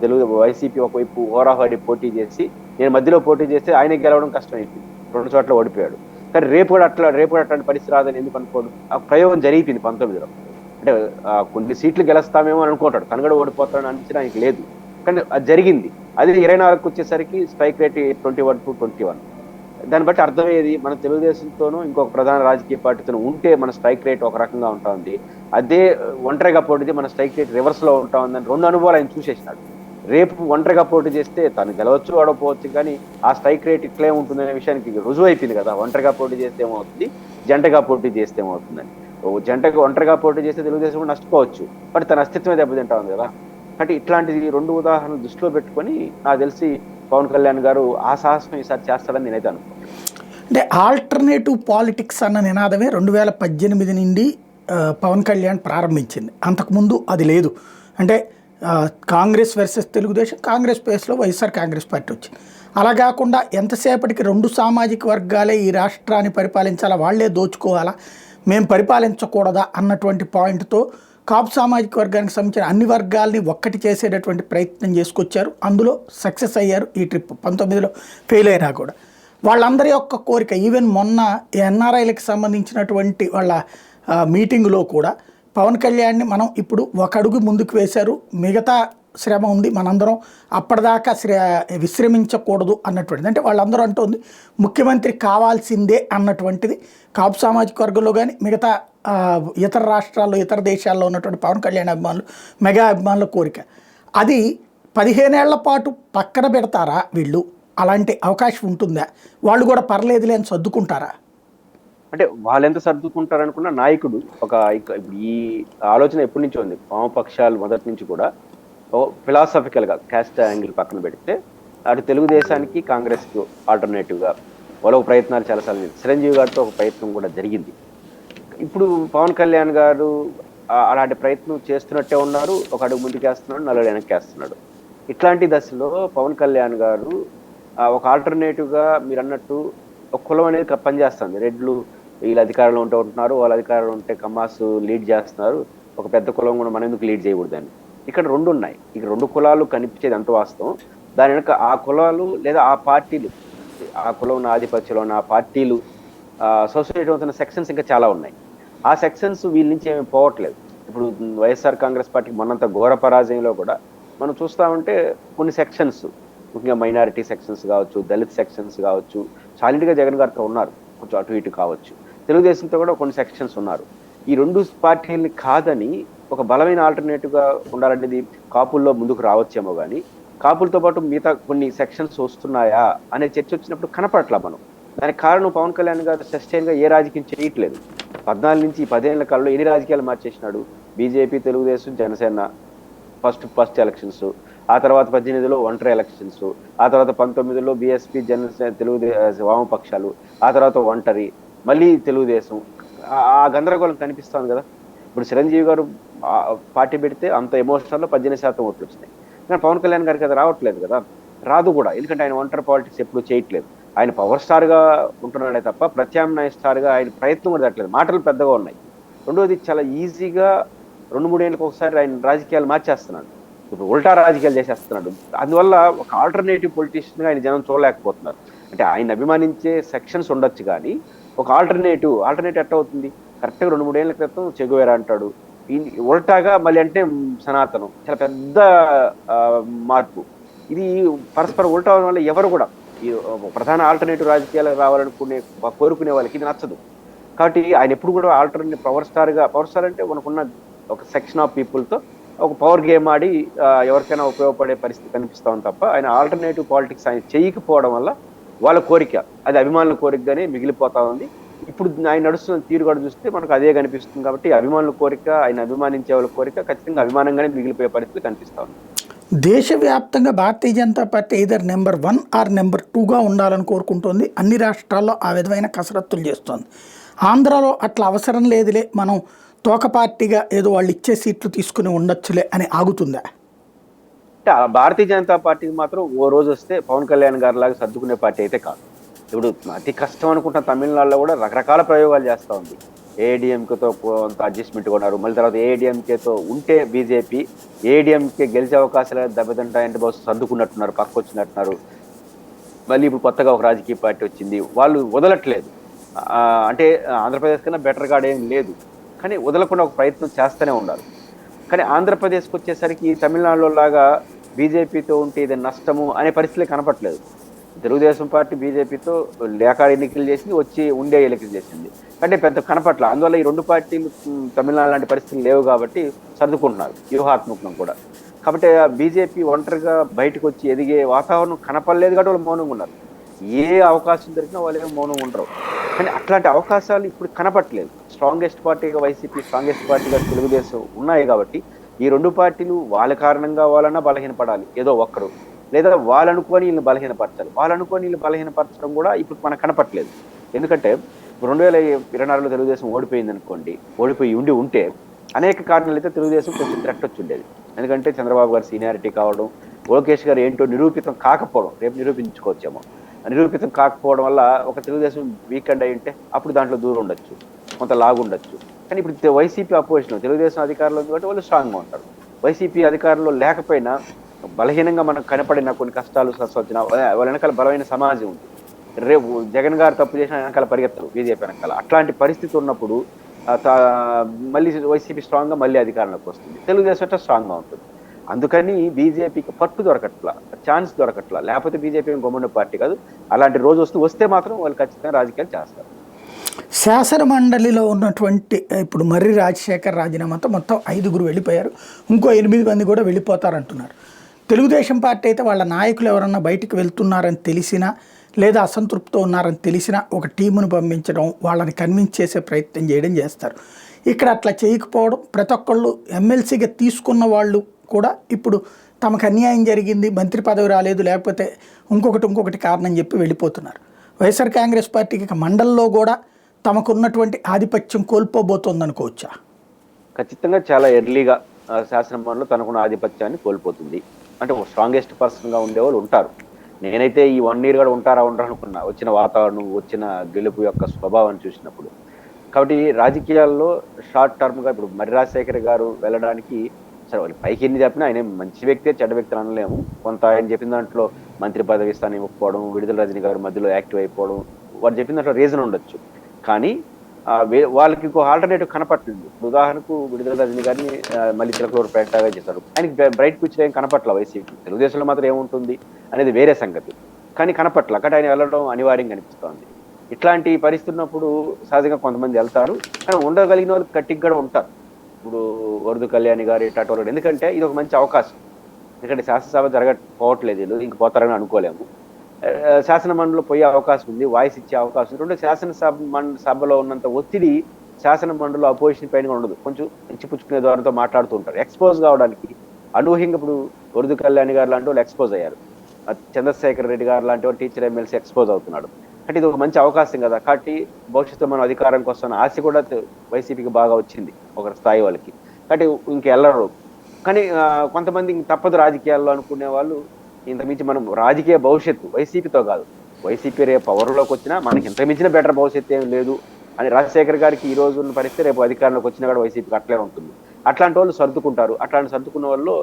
వైసీపీ ఒకవైపు హోరాహోరీ పోటీ చేసి నేను మధ్యలో పోటీ చేస్తే ఆయన గెలవడం కష్టమైంది. 2 చోట్ల ఓడిపోయాడు. కానీ రేపు కూడా అట్లాంటి పరిస్థితి రాదని ఎందుకు అనుకోడు? ఆ ప్రయోగం జరిగిపోయింది 19లో. అంటే కొన్ని సీట్లు గెలుస్తామేమో అని అనుకుంటాడు, తను కూడా ఓడిపోతాడని అనిపించిన ఆయనకి లేదు. కానీ అది జరిగింది. అది 24కి వచ్చేసరికి స్ట్రైక్ రేట్ 21-21. దాన్ని బట్టి అర్థమయ్యేది మన తెలుగుదేశంతోనూ ఇంకొక ప్రధాన రాజకీయ పార్టీతో ఉంటే మన స్ట్రైక్ రేట్ ఒక రకంగా ఉంటుంది, అదే ఒంటరిగా పోటీ మన స్ట్రైక్ రేట్ రివర్స్ లో ఉంటా ఉందని 2 అనుభవాలు ఆయన చూసేసినాడు. రేపు ఒంటరిగా పోటీ చేస్తే తను గెలవచ్చు ఆడపోవచ్చు, కానీ ఆ స్ట్రైక్ రేట్ ఇట్లే ఉంటుందనే విషయానికి రుజువు అయిపోయింది కదా. ఒంటరిగా పోటీ చేస్తే ఏమవుతుంది, జంటగా పోటీ చేస్తే ఏమవుతుందని. ఒంటరిగా పోటీ చేస్తే తెలుగుదేశం కూడా నష్టపోవచ్చు, బట్ తన అస్తిత్వమే దెబ్బతింటా ఉంది కదా. అంటే ఇట్లాంటిది 2 ఉదాహరణలు దృష్టిలో పెట్టుకొని నాకు తెలిసి పవన్ కళ్యాణ్ గారు ఆ సాహసం ఈసారి చేస్తాడని నేనైతే అనుకుంటున్నాను. అంటే ఆల్టర్నేటివ్ పాలిటిక్స్ అన్న నినాదమే 2018 నుండి పవన్ కళ్యాణ్ ప్రారంభించింది. అంతకుముందు అది లేదు. అంటే కాంగ్రెస్ వర్సెస్ తెలుగుదేశం, కాంగ్రెస్ ప్లేస్లో వైఎస్ఆర్ కాంగ్రెస్ పార్టీ వచ్చింది. అలా కాకుండా ఎంతసేపటికి 2 సామాజిక వర్గాలే ఈ రాష్ట్రాన్ని పరిపాలించాలా, వాళ్లే దోచుకోవాలా, మేము పరిపాలించకూడదా అన్నటువంటి పాయింట్తో కాపు సామాజిక వర్గానికి సంబంధించిన అన్ని వర్గాల్ని ఒక్కటి చేసేటటువంటి ప్రయత్నం చేసుకొచ్చారు. అందులో సక్సెస్ అయ్యారు. ఈ ట్రిప్ 19లో ఫెయిల్ అయినా కూడా వాళ్ళందరి యొక్క కోరిక, ఈవెన్ మొన్న ఎన్ఆర్ఐలకు సంబంధించినటువంటి వాళ్ళ మీటింగులో కూడా పవన్ కళ్యాణ్ని మనం ఇప్పుడు ఒక అడుగు ముందుకు వేశారు, మిగతా శ్రమ ఉంది, మనందరం అప్పటిదాకా విశ్రమించకూడదు అన్నటువంటిది. అంటే వాళ్ళందరూ అంటుంది ముఖ్యమంత్రి కావాల్సిందే అన్నటువంటిది కాపు సామాజిక వర్గంలో కానీ మిగతా ఇతర రాష్ట్రాల్లో ఇతర దేశాల్లో ఉన్నటువంటి పవన్ కళ్యాణ్ అభిమానులు, మెగా అభిమానుల కోరిక. అది 15 ఏళ్ల పాటు పక్కన పెడతారా వీళ్ళు? అలాంటి అవకాశం ఉంటుందా? వాళ్ళు కూడా పర్లేదులే అని సర్దుకుంటారా? అంటే వాళ్ళు ఎంత సర్దుకుంటారు అనుకున్న నాయకుడు ఇప్పుడు ఈ ఆలోచన ఎప్పటి నుంచో ఉంది. వామపక్షాలు మొదటి నుంచి కూడా ఫిలాసఫికల్ గా క్యాస్ట్ యాంగిల్ పక్కన పెడితే అటు తెలుగుదేశానికి కాంగ్రెస్ కు ఆల్టర్నేటివ్ గా వాళ్ళ ప్రయత్నాలు చాలాసార్లు చిరంజీవి గారితో ఒక ప్రయత్నం కూడా జరిగింది. ఇప్పుడు పవన్ కళ్యాణ్ గారు అలాంటి ప్రయత్నం చేస్తున్నట్టే ఉన్నారు. ఒక అడుగు ముందుకు వేస్తున్నాడు, 4 వెనక్కి వేస్తున్నాడు. ఇట్లాంటి దశలో పవన్ కళ్యాణ్ గారు ఒక ఆల్టర్నేటివ్ గా మీరు అన్నట్టు ఒక కులం అనేది పనిచేస్తుంది. రెడ్లు వీళ్ళు అధికారంలో ఉంటున్నారు, వాళ్ళ అధికారంలో ఉంటే కమ్మాసు లీడ్ చేస్తున్నారు. ఒక పెద్ద కులం కూడా మనం ఎందుకు లీడ్ చేయకూడదని. ఇక్కడ 2 ఉన్నాయి. ఇక 2 కులాలు కనిపించేది అంత వాస్తవం. దాని వెనక ఆ కులాలు లేదా ఆ పార్టీలు, ఆ కులం ఉన్న ఆధిపత్యంలో ఉన్న ఆ పార్టీలు అసోసియేట్ అవుతున్న సెక్షన్స్ ఇంకా చాలా ఉన్నాయి. ఆ సెక్షన్స్ వీళ్ళ నుంచి ఏమి పోవట్లేదు. ఇప్పుడు వైఎస్ఆర్ కాంగ్రెస్ పార్టీకి మొన్నంత ఘోర పరాజయంలో కూడా మనం చూస్తా ఉంటే కొన్ని సెక్షన్స్, ముఖ్యంగా మైనారిటీ సెక్షన్స్ కావచ్చు, దళిత్ సెక్షన్స్ కావచ్చు, సాలిడ్గా జగన్ గారితో ఉన్నారు. కొంచెం అటు ఇటు కావచ్చు. తెలుగుదేశంతో కూడా కొన్ని సెక్షన్స్ ఉన్నారు. ఈ 2 పార్టీలని కాదని ఒక బలమైన ఆల్టర్నేటివ్గా ఉండాలనేది కాపుల్లో ముందుకు రావచ్చేమో కానీ కాపులతో పాటు మిగతా కొన్ని సెక్షన్స్ వస్తున్నాయా అనే చర్చ వచ్చినప్పుడు కనపడట్లా మనం. దానికి కారణం పవన్ కళ్యాణ్ గారు సస్టైన్గా ఏ రాజకీయం చేయట్లేదు. 14 నుంచి 10 ఏళ్ల కాలంలో ఎన్ని రాజకీయాలు మార్చేసినాడు? BJP, Telugu Desam, Janasena first elections, ఆ తర్వాత 18లో ఒంటరి ఎలక్షన్స్, ఆ తర్వాత 19లో బీఎస్పీ, జనసేన, తెలుగుదేశం, వామపక్షాలు, ఆ తర్వాత ఒంటరి, మళ్ళీ తెలుగుదేశం. ఆ గందరగోళం కనిపిస్తుంది కదా. ఇప్పుడు చిరంజీవి గారు పార్టీ పెడితే అంత ఎమోషనల్లో 18% ఓట్లు వచ్చినాయి. కానీ పవన్ కళ్యాణ్ గారికి అది రావట్లేదు కదా, రాదు కూడా. ఎందుకంటే ఆయన ఒంటరి పాలిటిక్స్ ఎప్పుడు చేయట్లేదు. ఆయన పవర్ స్టార్గా ఉంటున్నాడే తప్ప ప్రత్యామ్నాయ స్టార్గా ఆయన ప్రయత్నం కూడా జరగట్లేదు. మాటలు పెద్దగా ఉన్నాయి. రెండోది చాలా ఈజీగా 2-3 ఏళ్ళకి ఒకసారి ఆయన రాజకీయాలు మార్చేస్తున్నాడు. ఇప్పుడు ఉల్టా రాజకీయాలు చేసేస్తున్నాడు. అందువల్ల ఒక ఆల్టర్నేటివ్ పొలిటీషియన్గా ఆయన జనం చూడలేకపోతున్నారు. అంటే ఆయన అభిమానించే సెక్షన్స్ ఉండొచ్చు కానీ ఒక ఆల్టర్నేటివ్ ఎట్ట అవుతుంది? కరెక్ట్గా 2-3 ఏళ్ల క్రితం చెగువేరా అంటాడు, ఉల్టాగా మళ్ళీ అంటే సనాతనం. చాలా పెద్ద మార్పు ఇది. పరస్పర ఉల్టా అవడం వల్ల ఎవరు కూడా ఈ ప్రధాన ఆల్టర్నేటివ్ రాజకీయాలకు కోరుకునే వాళ్ళకి ఇది నచ్చదు. కాబట్టి ఆయన ఎప్పుడు కూడా ఆల్టర్నేటివ్ పవర్ స్టార్ అంటే మనకున్న ఒక సెక్షన్ ఆఫ్ పీపుల్తో ఒక పవర్ గేమ్ ఆడి ఎవరికైనా ఉపయోగపడే పరిస్థితి కనిపిస్తా ఉంది తప్ప ఆయన ఆల్టర్నేటివ్ పాలిటిక్స్ ఆయన చేయకపోవడం వల్ల వాళ్ళ కోరిక, అది అభిమానుల కోరికగానే మిగిలిపోతా ఉంది. ఇప్పుడు ఆయన నడుస్తున్న తీరు కూడా చూస్తే మనకు అదే కనిపిస్తుంది. కాబట్టి అభిమానుల కోరిక, ఆయన అభిమానించే వాళ్ళ కోరిక ఖచ్చితంగా అభిమానంగానే మిగిలిపోయే పరిస్థితి కనిపిస్తా ఉంది. దేశవ్యాప్తంగా Bharatiya Janata party either number 1 or number 2గా ఉండాలని కోరుకుంటోంది. అన్ని రాష్ట్రాల్లో ఆ విధమైన కసరత్తులు చేస్తోంది. ఆంధ్రాలో అట్లా అవసరం లేదులే, మనం తోక పార్టీగా ఏదో వాళ్ళు ఇచ్చే సీట్లు తీసుకుని ఉండొచ్చులే అని ఆగుతుందా? అంటే భారతీయ జనతా పార్టీకి మాత్రం ఓ రోజు వస్తే పవన్ కళ్యాణ్ గారి లాగా సర్దుకునే పార్టీ అయితే కాదు. ఇప్పుడు అతి కష్టం అనుకుంటున్న తమిళనాడులో కూడా రకరకాల ప్రయోగాలు చేస్తూ ఉంది. ఏఐడిఎంకేతో కొంత అడ్జస్ట్మెంట్ కొన్నారు. మళ్ళీ తర్వాత ఏఐడిఎంకేతో ఉంటే బీజేపీ, ఏఐడిఎంకే గెలిచే అవకాశాలు దెబ్బతింటాయంటే బహుశా సర్దుకున్నట్టున్నారు, పక్క వచ్చినట్టున్నారు. మళ్ళీ ఇప్పుడు కొత్తగా ఒక రాజకీయ పార్టీ వచ్చింది, వాళ్ళు వదలట్లేదు. అంటే ఆంధ్రప్రదేశ్ కన్నా బెటర్గా ఏం లేదు, కానీ వదలకుండా ఒక ప్రయత్నం చేస్తూనే ఉన్నారు. కానీ ఆంధ్రప్రదేశ్కి వచ్చేసరికి తమిళనాడులో లాగా బీజేపీతో ఉంటే ఇది నష్టము అనే పరిస్థితులే కనపట్లేదు. తెలుగుదేశం పార్టీ బీజేపీతో లేఖ ఎన్నికలు చేసింది, వచ్చి ఉండే ఎన్నికలు చేసింది, అంటే పెద్ద కనపట్ల. అందువల్ల ఈ 2 పార్టీలు తమిళనాడు లాంటి పరిస్థితులు లేవు కాబట్టి సర్దుకుంటున్నారు వ్యూహాత్మకం కూడా. కాబట్టి బీజేపీ ఒంటరిగా బయటకు వచ్చి ఎదిగే వాతావరణం కనపడలేదు కాబట్టి వాళ్ళు మౌనంగా ఉన్నారు. ఏ అవకాశం దొరికినా వాళ్ళు ఏమో మౌనంగా ఉండరు. కానీ అట్లాంటి అవకాశాలు ఇప్పుడు కనపట్లేదు. స్ట్రాంగెస్ట్ పార్టీగా వైసీపీ, స్ట్రాంగెస్ట్ పార్టీగా తెలుగుదేశం ఉన్నాయి కాబట్టి ఈ 2 పార్టీలు వాళ్ళ కారణంగా వాళ్ళన్నా బలహీనపడాలి ఏదో ఒక్కరు, లేదా వాళ్ళనుకొని వీళ్ళని బలహీనపరచాలి. వాళ్ళనుకొని వీళ్ళు బలహీనపరచడం కూడా ఇప్పుడు మనకు కనపట్లేదు. ఎందుకంటే 2024లో తెలుగుదేశం ఓడిపోయింది అనుకోండి, ఓడిపోయి ఉంటే అనేక కారణాలు అయితే తెలుగుదేశం కొంచెం థ్రెట్ వచ్చి ఉండేది. ఎందుకంటే చంద్రబాబు గారు సీనియారిటీ కావడం, లోకేష్ గారు ఏంటో నిరూపితం కాకపోవడం, రేపు నిరూపించుకోవచ్చేమో, నిరూపితం కాకపోవడం వల్ల ఒక తెలుగుదేశం వీకెండ్ అయి ఉంటే అప్పుడు దాంట్లో దూరం ఉండొచ్చు, కొంత లాగుండొచ్చు. కానీ ఇప్పుడు వైసీపీ అపోజిషన్, తెలుగుదేశం అధికారంలో ఉంది కాబట్టి వాళ్ళు స్ట్రాంగ్గా ఉంటారు. వైసీపీ అధికారంలో లేకపోయినా బలహీనంగా మనకు కనపడిన కొన్ని కష్టాలు వచ్చిన వాళ్ళ వెనకాల బలమైన సమాజం ఉంది. రేపు జగన్ గారు తప్పు చేసిన వెనకాల పరిగెత్తరు బీజేపీ వెనకాల. అట్లాంటి పరిస్థితి ఉన్నప్పుడు మళ్ళీ వైసీపీ స్ట్రాంగ్గా మళ్ళీ అధికారంలోకి వస్తుంది, తెలుగుదేశం అంటే స్ట్రాంగ్గా ఉంటుంది. అందుకని బీజేపీకి పట్టు దొరకట్లా, ఛాన్స్ దొరకట్లా. లేకపోతే బీజేపీ గొమ్మడి పార్టీ కాదు. అలాంటి రోజు వస్తే మాత్రం వాళ్ళు ఖచ్చితంగా రాజకీయాలు చేస్తారు. శాసన మండలిలో ఉన్నటువంటి ఇప్పుడు మర్రి రాజశేఖర్ రాజీనామాతో మొత్తం 5గురు వెళ్ళిపోయారు. ఇంకో 8 మంది కూడా వెళ్ళిపోతారంటున్నారు. తెలుగుదేశం పార్టీ అయితే వాళ్ళ నాయకులు ఎవరన్నా బయటికి వెళ్తున్నారని తెలిసినా లేదా అసంతృప్తితో ఉన్నారని తెలిసినా ఒక టీమును పంపించడం, వాళ్ళని కన్విన్స్ చేసే ప్రయత్నం చేయడం చేస్తారు. ఇక్కడ అట్లా చేయకపోవడం, ప్రతి ఒక్కళ్ళు ఎమ్మెల్సీగా తీసుకున్న వాళ్ళు కూడా ఇప్పుడు తమకు అన్యాయం జరిగింది, మంత్రి పదవి రాలేదు, లేకపోతే ఇంకొకటి కారణం చెప్పి వెళ్ళిపోతున్నారు. వైఎస్ఆర్ కాంగ్రెస్ పార్టీకి ఇక మండలంలో కూడా తమకున్నటువంటి ఆధిపత్యం కోల్పోబోతోంది అనుకోవచ్చా? ఖచ్చితంగా చాలా ఎర్లీగా శాసనమండలిలో తనకున్న ఆధిపత్యాన్ని కోల్పోతుంది. అంటే స్ట్రాంగెస్ట్ పర్సన్ గా ఉండేవాళ్ళు ఉంటారు. నేనైతే ఈ 1 year కూడా ఉంటారా ఉండరు అనుకున్నా, వచ్చిన వాతావరణం, వచ్చిన గెలుపు యొక్క స్వభావాన్ని చూసినప్పుడు. కాబట్టి రాజకీయాల్లో షార్ట్ టర్మ్ గా ఇప్పుడు మర్రి రాజశేఖర్ గారు వెళ్ళడానికి, సరే వాళ్ళు పైకి ఎన్ని చెప్పినా ఆయన మంచి వ్యక్తే, చెడ్డ వ్యక్తి అనలేము. కొంత ఆయన చెప్పిన దాంట్లో మంత్రి పదవి స్థానం ఇవ్వకపోవడం, విడుదల రజనీ గారు మధ్యలో యాక్టివ్ అయిపోవడం, వారు చెప్పిన దాంట్లో రీజన్ ఉండొచ్చు. కానీ వాళ్ళకి ఇంకో ఆల్టర్నేటివ్ కనపట్లేదు. ఉదాహరణకు విడుదల రజనీ గారిని మళ్ళీ చిలకలూరుపేటగా చేశారు. ఆయనకి బ్రైట్ ఫ్యూచర్ ఏం కనపట్ల. వైసీపీ తెలుగుదేశంలో మాత్రం ఏముంటుంది అనేది వేరే సంగతి, కానీ కనపట్ల. అక్కడ ఆయన వెళ్ళడం అనివార్యంగా అనిపిస్తోంది. ఇట్లాంటి పరిస్థితి ఉన్నప్పుడు సహజంగా కొంతమంది వెళ్తారు, కానీ ఉండగలిగిన వాళ్ళు గట్టిగా కూడా ఉంటారు. ఇప్పుడు వరదు కళ్యాణి గారు ఇట్లాంటి, ఎందుకంటే ఇది ఒక మంచి అవకాశం. ఎందుకంటే శాసనసభ జరగకపోవట్లేదు, వీళ్ళు ఇంక పోతారని అనుకోలేము. శాసన మండలిలో పోయే అవకాశం ఉంది, వాయిస్ ఇచ్చే అవకాశం ఉంది. రెండు సభలో ఉన్నంత ఒత్తిడి శాసన మండలిలో అపోజిషన్ పైన ఉండదు. కొంచెం ఇచ్చిపుచ్చుకునే ద్వారాతో మాట్లాడుతూ ఉంటారు. ఎక్స్పోజ్ కావడానికి అనూహ్యంగా ఇప్పుడు వరదు కళ్యాణి గారు లాంటి వాళ్ళు ఎక్స్పోజ్ అయ్యారు, చంద్రశేఖర్ రెడ్డి గారు లాంటి వాళ్ళు టీచర్ ఎమ్మెల్సీ ఎక్స్పోజ్ అవుతున్నాడు. అంటే ఇది ఒక మంచి అవకాశం కదా. కాబట్టి భవిష్యత్తులో మనం అధికారానికి వస్తున్న ఆశ కూడా వైసీపీకి బాగా వచ్చింది ఒక స్థాయి వాళ్ళకి. కాబట్టి ఇంకెళ్ళరు. కానీ కొంతమంది తప్పదు రాజకీయాల్లో అనుకునే వాళ్ళు, ఇంతమించి మనం రాజకీయ భవిష్యత్తు వైసీపీతో కాదు, వైసీపీ రేపు పవర్లోకి వచ్చినా మనకి ఇంతమించిన బెటర్ భవిష్యత్తు ఏం లేదు అని రాజశేఖర్ గారికి ఈ రోజు ఉన్న పరిస్థితి రేపు అధికారంలోకి వచ్చినా కూడా వైసీపీకి అట్లే ఉంటుంది. అట్లాంటి వాళ్ళు సర్దుకుంటారు. అట్లాంటి సర్దుకున్న వాళ్ళు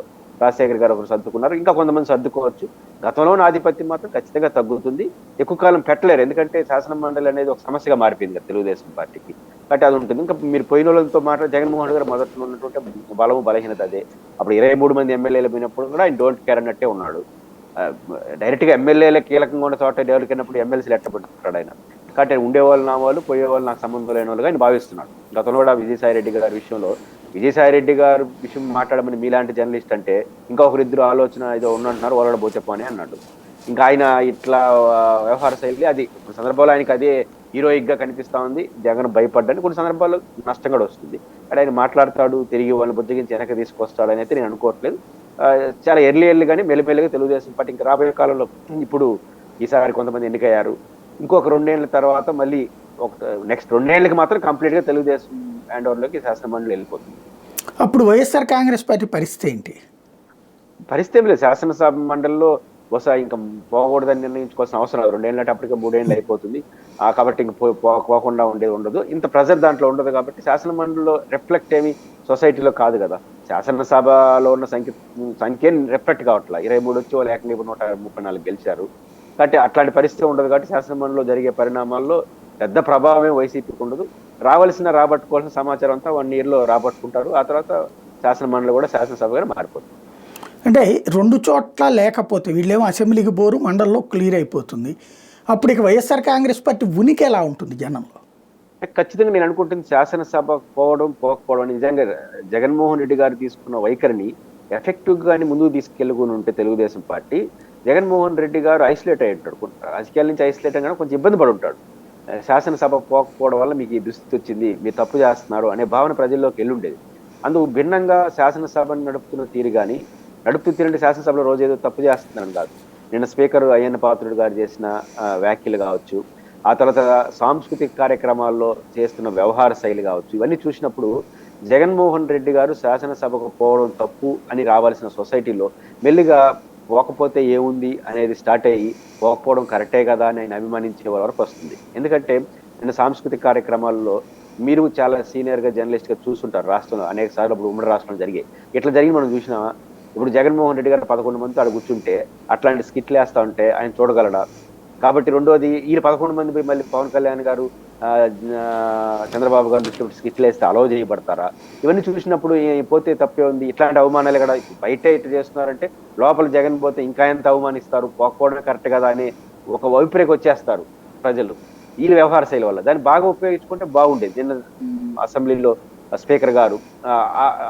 రాజశేఖర్ గారు ఒకరు సర్దుకున్నారు, ఇంకా కొంతమంది సర్దుకోవచ్చు. గతంలోని ఆధిపత్యం మాత్రం ఖచ్చితంగా తగ్గుతుంది. ఎక్కువ కాలం పెట్టలేరు, ఎందుకంటే శాసన మండలి అనేది ఒక సమస్యగా మారిపోయింది కదా తెలుగుదేశం పార్టీకి. కాబట్టి అది ఉంటుంది. ఇంకా మీరు పోయిన వాళ్ళతో మాట్లాడి జగన్మోహన్ గారు మొదట్లో ఉన్నటువంటి బలము బలహీనత అదే. అప్పుడు 23 మంది ఎమ్మెల్యేలు పోయినప్పుడు కూడా ఆయన డోంట్ కేర్ అన్నట్టే ఉన్నాడు. డైరెక్ట్ గా ఎమ్మెల్యేలు కీలకంగా ఉన్న చోట డెవలప్ అయినప్పుడు ఎమ్మెల్సీలు ఎట్టబడుతున్నాడు ఆయన. కాబట్టి ఉండేవాళ్ళు నా వాళ్ళు, పోయేవాళ్ళు నాకు సంబంధం లేని వాళ్ళుగా ఆయన భావిస్తున్నాడు. గతంలో కూడా విజయసాయి రెడ్డి గారి విషయంలో, విజయసాయి రెడ్డి గారు విషయం మాట్లాడమని మీలాంటి జర్నలిస్ట్ అంటే ఇంకా ఒకరిద్దరు ఆలోచన ఏదో ఉన్నట్టున్నారు, వాళ్ళు పోచెప్పని అన్నాడు. ఇంకా ఆయన ఇట్లా వ్యవహార శైలి అది కొన్ని సందర్భాల్లో ఆయనకి అదే హీరోయిక్ గా కనిపిస్తా ఉంది. జగన్ భయపడ్డాన్ని కొన్ని సందర్భాల్లో నష్టం కూడా వస్తుంది. అంటే ఆయన మాట్లాడతాడు, తిరిగి వాళ్ళని బుద్ధిగించి వెనక్కి తీసుకొస్తాడు అని అయితే నేను అనుకోవట్లేదు. చాలా ఎర్లీగానే మెల్లిమెల్లిగా తెలుగుదేశం పార్టీ ఇంకా రాబోయే కాలంలో, ఇప్పుడు ఈసారి కొంతమంది ఎన్నికయ్యారు, ఇంకొక 2 ఏళ్ల తర్వాత మళ్ళీ ఒక నెక్స్ట్ 2 ఏళ్ళకి మాత్రం కంప్లీట్ గా తెలుగుదేశం హ్యాండ్ ఓవర్ లోకి శాసన మండలి వెళ్ళిపోతుంది. అప్పుడు వైఎస్ఆర్ కాంగ్రెస్ పార్టీ పరిస్థితి ఏంటి? పరిస్థితి లేదు. శాసనసభ మండలిలో బహుశా ఇంకా పోకూడదని నిర్ణయించుకోవాల్సిన అవసరం లేదు. 2 ఏళ్ళు అంటే అప్పటికే 3 ఏళ్ళు అయిపోతుంది. కాబట్టి ఇంక పోకుండా ఉండదు. ఇంత ప్రెజర్ దాంట్లో ఉండదు. కాబట్టి శాసన మండలిలో రిఫ్లెక్ట్ ఏమి సొసైటీలో కాదు కదా. శాసనసభలో ఉన్న సంఖ్య రిఫ్లెక్ట్ కావట్లా. 23 వచ్చి వాళ్ళు ఏకంగా 134 గెలిచారు. కాబట్టి అట్లాంటి పరిస్థితి ఉండదు. కాబట్టి శాసన మండలిలో జరిగే పరిణామాల్లో పెద్ద ప్రభావమే వైసీపీకి ఉండదు. రాబట్టుకోవాల్సిన సమాచారం అంతా 1 year లో రాబట్టుకుంటారు. ఆ తర్వాత శాసన మండలి కూడా శాసనసభగా మారిపోతుంది. అంటే 2 చోట్ల లేకపోతే వీళ్ళేమో అసెంబ్లీకి పోరు, మండలిలో క్లియర్ అయిపోతుంది. అప్పుడు ఇక వైఎస్ఆర్ కాంగ్రెస్ పార్టీ ఉనికి ఎలా ఉంటుంది జనంలో? ఖచ్చితంగా నేను అనుకుంటుంది శాసనసభ పోకపోవడం నిజంగా జగన్మోహన్ రెడ్డి గారు తీసుకున్న వైఖరిని ఎఫెక్టివ్ గాని ముందుకు తీసుకెళ్ళుకుని ఉంటే తెలుగుదేశం పార్టీ, జగన్మోహన్ రెడ్డి గారు ఐసోలేట్ అయి ఉంటాడు. రాజకీయాల నుంచి ఐసోలేట్ అయినా కొంచెం ఇబ్బంది పడి ఉంటాడు. శాసనసభ పోకపోవడం వల్ల మీకు ఈ దుస్థితి వచ్చింది, మీరు తప్పు చేస్తున్నారు అనే భావన ప్రజల్లోకి వెళ్ళుండేది. అందుకు భిన్నంగా శాసనసభను నడుపుతున్న తీరు కానీ, నడుపుతూ తీరంటే శాసనసభలో రోజు ఏదో తప్పు చేస్తున్నాను కాదు. నిన్న స్పీకర్ అయ్యన్న పాత్రుడు గారు చేసిన వ్యాఖ్యలు కావచ్చు, ఆ తర్వాత సాంస్కృతిక కార్యక్రమాల్లో చేస్తున్న వ్యవహార శైలి కావచ్చు, ఇవన్నీ చూసినప్పుడు జగన్మోహన్ రెడ్డి గారు శాసనసభకు పోవడం తప్పు అని రావాల్సిన సొసైటీలో మెల్లిగా పోకపోతే ఏముంది అనేది స్టార్ట్ అయ్యి పోకపోవడం కరెక్టే కదా అని ఆయన అభిమానించే వరకు వస్తుంది. ఎందుకంటే నిన్న సాంస్కృతిక కార్యక్రమాల్లో మీరు చాలా సీనియర్గా జర్నలిస్ట్గా చూస్తుంటారు. రాష్ట్రంలో అనేక సార్లు ఇప్పుడు ఉమ్మడి రాష్ట్రంలో జరిగాయి. ఇట్లా జరిగి మనం చూసినామా? ఇప్పుడు జగన్మోహన్ రెడ్డి గారు 11 మందితో ఆడ కూర్చుంటే అట్లాంటి స్కిట్లు వేస్తా ఉంటే ఆయన చూడగలడా? కాబట్టి రెండోది, ఈ 11 మంది మళ్ళీ పవన్ కళ్యాణ్ గారు చంద్రబాబు గారు దృష్టి స్కిట్లు వేస్తే అలౌ చేయబడతారా? ఇవన్నీ చూసినప్పుడు పోతే తప్పే ఉంది. ఇట్లాంటి అవమానాలు కూడా బయట ఇట్లా చేస్తున్నారంటే లోపల జగన్ పోతే ఇంకా ఎంత అవమానిస్తారు, పోకపోవడం కరెక్ట్ కదా అని ఒక వైపురేకి వచ్చేస్తారు ప్రజలు ఈ వ్యవహార శైలి వల్ల. దాన్ని బాగా ఉపయోగించుకుంటే బాగుండేది. నిన్న అసెంబ్లీలో స్పీకర్ గారు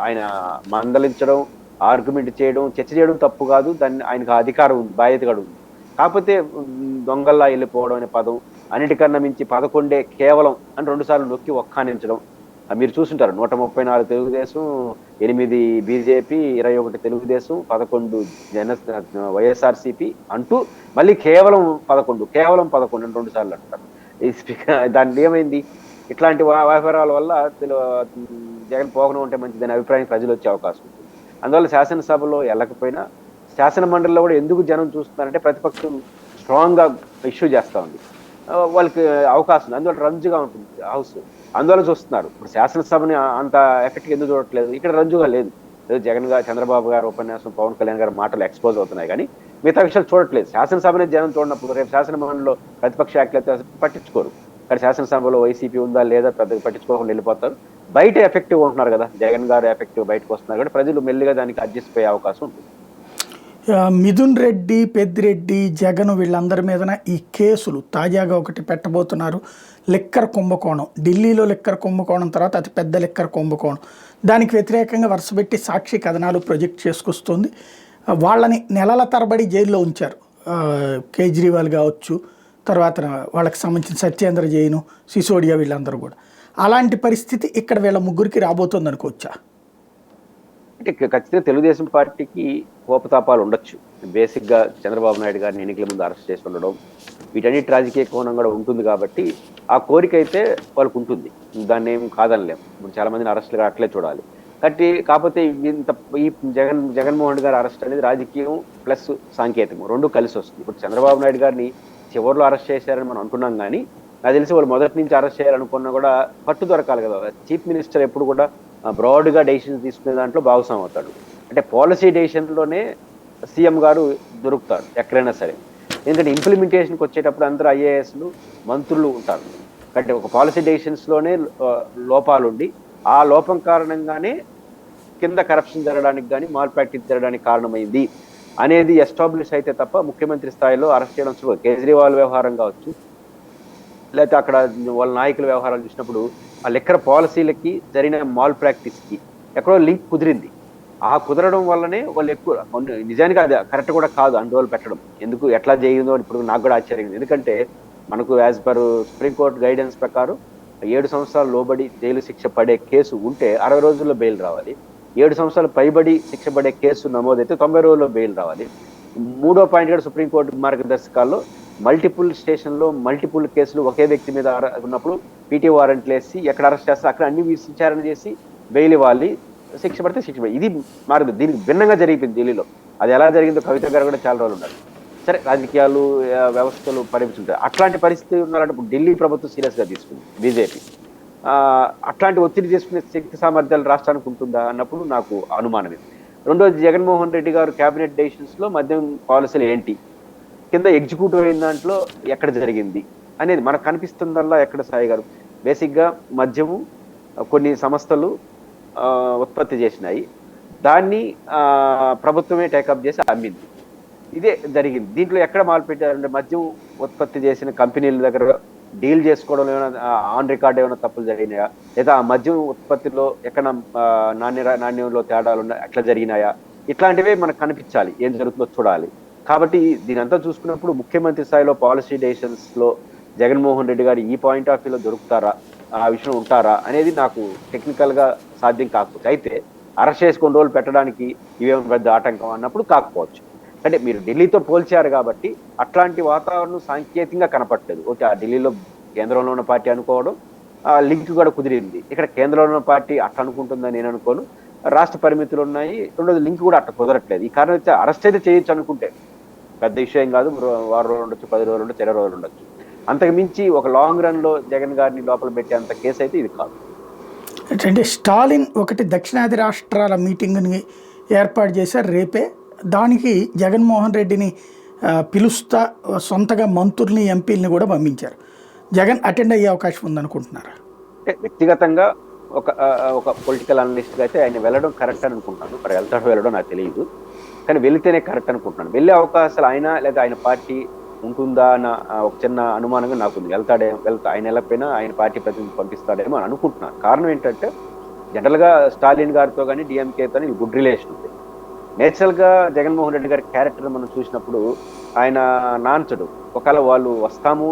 ఆయన మందలించడం, ఆర్గ్యుమెంట్ చేయడం, చర్చ చేయడం తప్పు కాదు, దాన్ని ఆయనకు అధికారం ఉంది, బాధ్యత కూడా ఉంది. కాకపోతే దొంగల్లా వెళ్ళిపోవడం అనే పదం, అన్నిటికన్నా మించి 11 కేవలం అని 2 సార్లు నొక్కి ఒక్కానించడం. మీరు చూసుంటారు 134 తెలుగుదేశం, 8 బీజేపీ, 21 తెలుగుదేశం, 11 వైఎస్ఆర్సీపీ అంటూ మళ్ళీ కేవలం 11 అని 2 సార్లు అంటారు. ఈ స్పీకర్ దాని ఏమైంది? ఇట్లాంటి వ్యవహారాల వల్ల జగన్ పోకడం ఉంటే మంచిదని అభిప్రాయం ప్రజలు వచ్చే అవకాశం ఉంటుంది. అందువల్ల శాసనసభలో వెళ్ళకపోయినా శాసన మండలిలో కూడా ఎందుకు జనం చూస్తున్నారంటే ప్రతిపక్షం స్ట్రాంగ్ గా ఇష్యూ చేస్తా ఉంది, వాళ్ళకి అవకాశం, అందువల్ల రంజుగా ఉంటుంది హౌస్, అందువల్ల చూస్తున్నారు. ఇప్పుడు శాసనసభని అంత ఎఫెక్ట్ ఎందుకు చూడట్లేదు? ఇక్కడ రంజుగా లేదు. జగన్ గారు, చంద్రబాబు గారు ఉపన్యాసం, పవన్ కళ్యాణ్ గారు మాటలు ఎక్స్పోజ్ అవుతున్నాయి, కానీ మిగతా విషయాలు చూడట్లేదు. శాసనసభనే జనం చూడనప్పుడు రేపు శాసన మండలిలో ప్రతిపక్ష వ్యాఖ్యలు పట్టించుకోరు. కానీ శాసనసభలో వైసీపీ ఉందా లేదా పెద్దగా పట్టించుకోకుండా వెళ్ళిపోతారు. బయట ఎఫెక్టివ్ ఉంటున్నారు కదా, జగన్ గారు ఎఫెక్టివ్ బయటకు వస్తున్నారు కాబట్టి ప్రజలు మెల్లిగా దానికి అడ్జస్ట్ అయ్యే అవకాశం ఉంటుంది. మిథున్ రెడ్డి, పెద్దిరెడ్డి, జగన్ వీళ్ళందరి మీదన ఈ కేసులు తాజాగా ఒకటి పెట్టబోతున్నారు. లిక్కర్ కుంభకోణం, ఢిల్లీలో లిక్కర్ కుంభకోణం తర్వాత అతి పెద్ద లిక్కర్ కుంభకోణం. దానికి వ్యతిరేకంగా వరుసపెట్టి సాక్షి కథనాలు ప్రొజెక్ట్ చేసుకొస్తుంది. వాళ్ళని నెలల తరబడి జైల్లో ఉంచారు. కేజ్రీవాల్ కావచ్చు, తర్వాత వాళ్ళకి సంబంధించిన సత్యేంద్ర జైను, సిసోడియా, వీళ్ళందరూ కూడా. అలాంటి పరిస్థితి ఇక్కడ వీళ్ళ ముగ్గురికి రాబోతుంది అనుకోవచ్చా? అంటే ఖచ్చితంగా తెలుగుదేశం పార్టీకి కోపతాపాలు ఉండొచ్చు. బేసిక్గా చంద్రబాబు నాయుడు గారిని ఎన్నికల ముందు అరెస్ట్ చేసి ఉండడం, వీటన్నిటి రాజకీయ కోణం కూడా ఉంటుంది కాబట్టి ఆ కోరిక అయితే వాళ్ళకు ఉంటుంది, దాన్ని ఏం కాదనలేము. ఇప్పుడు చాలా మందిని అరెస్టులుగా అట్లే చూడాలి. కాకపోతే ఇంత ఈ జగన్మోహన్ రెడ్డి గారి అరెస్ట్ అనేది రాజకీయం ప్లస్ సాంకేతికం రెండు కలిసి వస్తుంది. ఇప్పుడు చంద్రబాబు నాయుడు గారిని చివరిలో అరెస్ట్ చేశారని మనం అంటున్నాం, కానీ నాకు తెలిసి వాళ్ళు మొదటి నుంచి అరెస్ట్ చేయాలనుకున్నా కూడా పట్టు దొరకాలి కదా. చీఫ్ మినిస్టర్ ఎప్పుడు కూడా బ్రాడ్గా డెసిషన్స్ తీసుకునే దాంట్లో భాగస్వామి అవుతాడు. అంటే పాలసీ డెసిషన్లోనే సీఎం గారు దొరుకుతారు ఎక్కడైనా సరే. ఎందుకంటే ఇంప్లిమెంటేషన్కి వచ్చేటప్పుడు అందరూ ఐఏఎస్లు, మంత్రులు ఉంటారు. అంటే ఒక పాలసీ డెసిషన్స్లోనే లోపాలుండి ఆ లోపం కారణంగానే కింద కరప్షన్ జరగడానికి కానీ మాల్ ప్రాక్టీస్ జరగడానికి కారణమైంది అనేది ఎస్టాబ్లిష్ అయితే తప్ప ముఖ్యమంత్రి స్థాయిలో అరెస్ట్ చేయడం సులువు. కేజ్రీవాల్ వ్యవహారం కావచ్చు, లేకపోతే అక్కడ వాళ్ళ నాయకుల వ్యవహారాలు చూసినప్పుడు ఆ లిక్కర్ పాలసీలకి జరిగిన మాల్ ప్రాక్టీస్కి ఎక్కడో లింక్ కుదిరింది. ఆ కుదరడం వల్లనే వాళ్ళు ఎక్కువ, నిజానికి అది కరెక్ట్ కూడా కాదు అందువల్ల పెట్టడం. ఎందుకు ఎట్లా జరిగిందో ఇప్పుడు నాకు కూడా ఆశ్చర్యం. ఎందుకంటే మనకు యాజ్ పర్ సుప్రీంకోర్టు గైడెన్స్ ప్రకారం 7 సంవత్సరాలు లోబడి జైలు శిక్ష పడే కేసు ఉంటే 60 రోజుల్లో బెయిల్ రావాలి. 7 సంవత్సరాలు పైబడి శిక్ష పడే కేసు నమోదైతే 90 రోజుల్లో బెయిల్ రావాలి. 3వ పాయింట్ కూడా సుప్రీంకోర్టు మార్గదర్శకాల్లో మల్టిపుల్ స్టేషన్లో మల్టిపుల్ కేసులు ఒకే వ్యక్తి మీద ఉన్నప్పుడు పీటీ వారెంట్లు వేసి ఎక్కడ అరెస్ట్ చేస్తే అక్కడ అన్ని విచారణ చేసి బెయిల్ ఇవ్వాలి, శిక్ష పడితే శిక్ష పడి. ఇది మారదు. దీనికి భిన్నంగా జరిగిపోయింది ఢిల్లీలో. అది ఎలా జరిగిందో కవిత గారు కూడా చాలా రోజులు ఉన్నారు. సరే, రాజకీయాలు వ్యవస్థలు పరిమితుంటాయి. అట్లాంటి పరిస్థితి ఉన్నారంటే ఇప్పుడు ఢిల్లీ ప్రభుత్వం సీరియస్గా తీసుకుంది, బీజేపీ అట్లాంటి ఒత్తిడి చేసుకునే శక్తి సామర్థ్యాలు రాష్ట్రానికి ఉంటుందా అన్నప్పుడు నాకు అనుమానమే. రెండోది, జగన్మోహన్ రెడ్డి గారు క్యాబినెట్ డెసిషన్స్లో మద్యం పాలసీలు ఏంటి, కింద ఎగ్జిక్యూటివ్ అయిన దాంట్లో ఎక్కడ జరిగింది అనేది మనకు కనిపిస్తుందల్లా ఎక్కడ సాయి గారు. బేసిక్గా మద్యము కొన్ని సంస్థలు ఉత్పత్తి చేసినాయి, దాన్ని ప్రభుత్వమే టేకప్ చేసి అమ్మింది, ఇదే జరిగింది. దీంట్లో ఎక్కడ మాల్ పెట్టారంటే మద్యం ఉత్పత్తి చేసిన కంపెనీల దగ్గర డీల్ చేసుకోవడం ఏమైనా ఆన్ రికార్డ్ ఏమైనా తప్పులు జరిగినాయా, లేదా ఆ మద్యం ఉత్పత్తిలో ఎక్కడ నాణ్యంలో తేడాలు ఉన్నాయి అట్లా జరిగినాయా, ఇట్లాంటివే మనకు కనిపించాలి, ఏం జరుగుతుందో చూడాలి. కాబట్టి దీని అంతా చూసుకున్నప్పుడు ముఖ్యమంత్రి స్థాయిలో పాలసీ డెసిషన్స్లో జగన్మోహన్ రెడ్డి గారు ఈ పాయింట్ ఆఫ్ వ్యూలో దొరుకుతారా, ఆ విషయం ఉంటారా అనేది నాకు టెక్నికల్గా సాధ్యం కాకపోవచ్చు. అయితే అరెస్ట్ చేసి కొన్ని రోజులు పెట్టడానికి ఇవేమో పెద్ద ఆటంకం అన్నప్పుడు కాకపోవచ్చు. అంటే మీరు ఢిల్లీతో పోల్చారు కాబట్టి అట్లాంటి వాతావరణం సాంకేతికంగా కనపట్లేదు. ఓకే, ఆ ఢిల్లీలో కేంద్రంలో ఉన్న పార్టీ అనుకోవడం, ఆ లింక్ కూడా కుదిరింది. ఇక్కడ కేంద్రంలో ఉన్న పార్టీ అట్లా అనుకుంటుందని నేను అనుకోను. రాష్ట్ర పరిమితులు ఉన్నాయి. రెండోది, లింక్ కూడా అట్లా కుదరట్లేదు. ఈ కారణం అయితే అరెస్ట్ అయితే చేయొచ్చు అనుకుంటే పెద్ద విషయం కాదు. 6 రోజులు ఉండొచ్చు, 10 రోజులు ఉండొచ్చు, 20 రోజులు ఉండొచ్చు. అంతకు మించి ఒక లాంగ్ రన్లో జగన్ గారిని లోపల పెట్టేంత కేసు అయితే ఇది కాదు. అంటే స్టాలిన్ ఒకటి దక్షిణాది రాష్ట్రాల మీటింగ్ని ఏర్పాటు చేశారు రేపే. దానికి జగన్మోహన్ రెడ్డిని పిలుస్తా సొంతగా మంత్రుల్ని, ఎంపీలని కూడా పంపించారు. జగన్ అటెండ్ అయ్యే అవకాశం ఉందనుకుంటున్నారా? అంటే వ్యక్తిగతంగా ఒక పొలిటికల్ అనలిస్ట్గా అయితే ఆయన వెళ్ళడం కరెక్ట్ అని అనుకుంటున్నాను. మరి వెళ్తాడో వెళ్ళడం నాకు తెలియదు, కానీ వెళితేనే కరెక్ట్ అనుకుంటున్నాను. వెళ్ళే అవకాశాలు ఆయన లేదా ఆయన పార్టీ ఉంటుందా అన్న ఒక చిన్న అనుమానంగా నాకుంది. ఆయన వెళ్ళకపోయినా ఆయన పార్టీ ప్రతినిధి పంపిస్తాడేమో అని అనుకుంటున్నాను. కారణం ఏంటంటే జనరల్గా స్టాలిన్ గారితో కానీ డిఎంకేతో గుడ్ రిలేషన్ ఉంది. నేచురల్గా జగన్మోహన్ రెడ్డి గారి క్యారెక్టర్ మనం చూసినప్పుడు ఆయన నాన్చడు. ఒకవేళ వాళ్ళు వస్తాము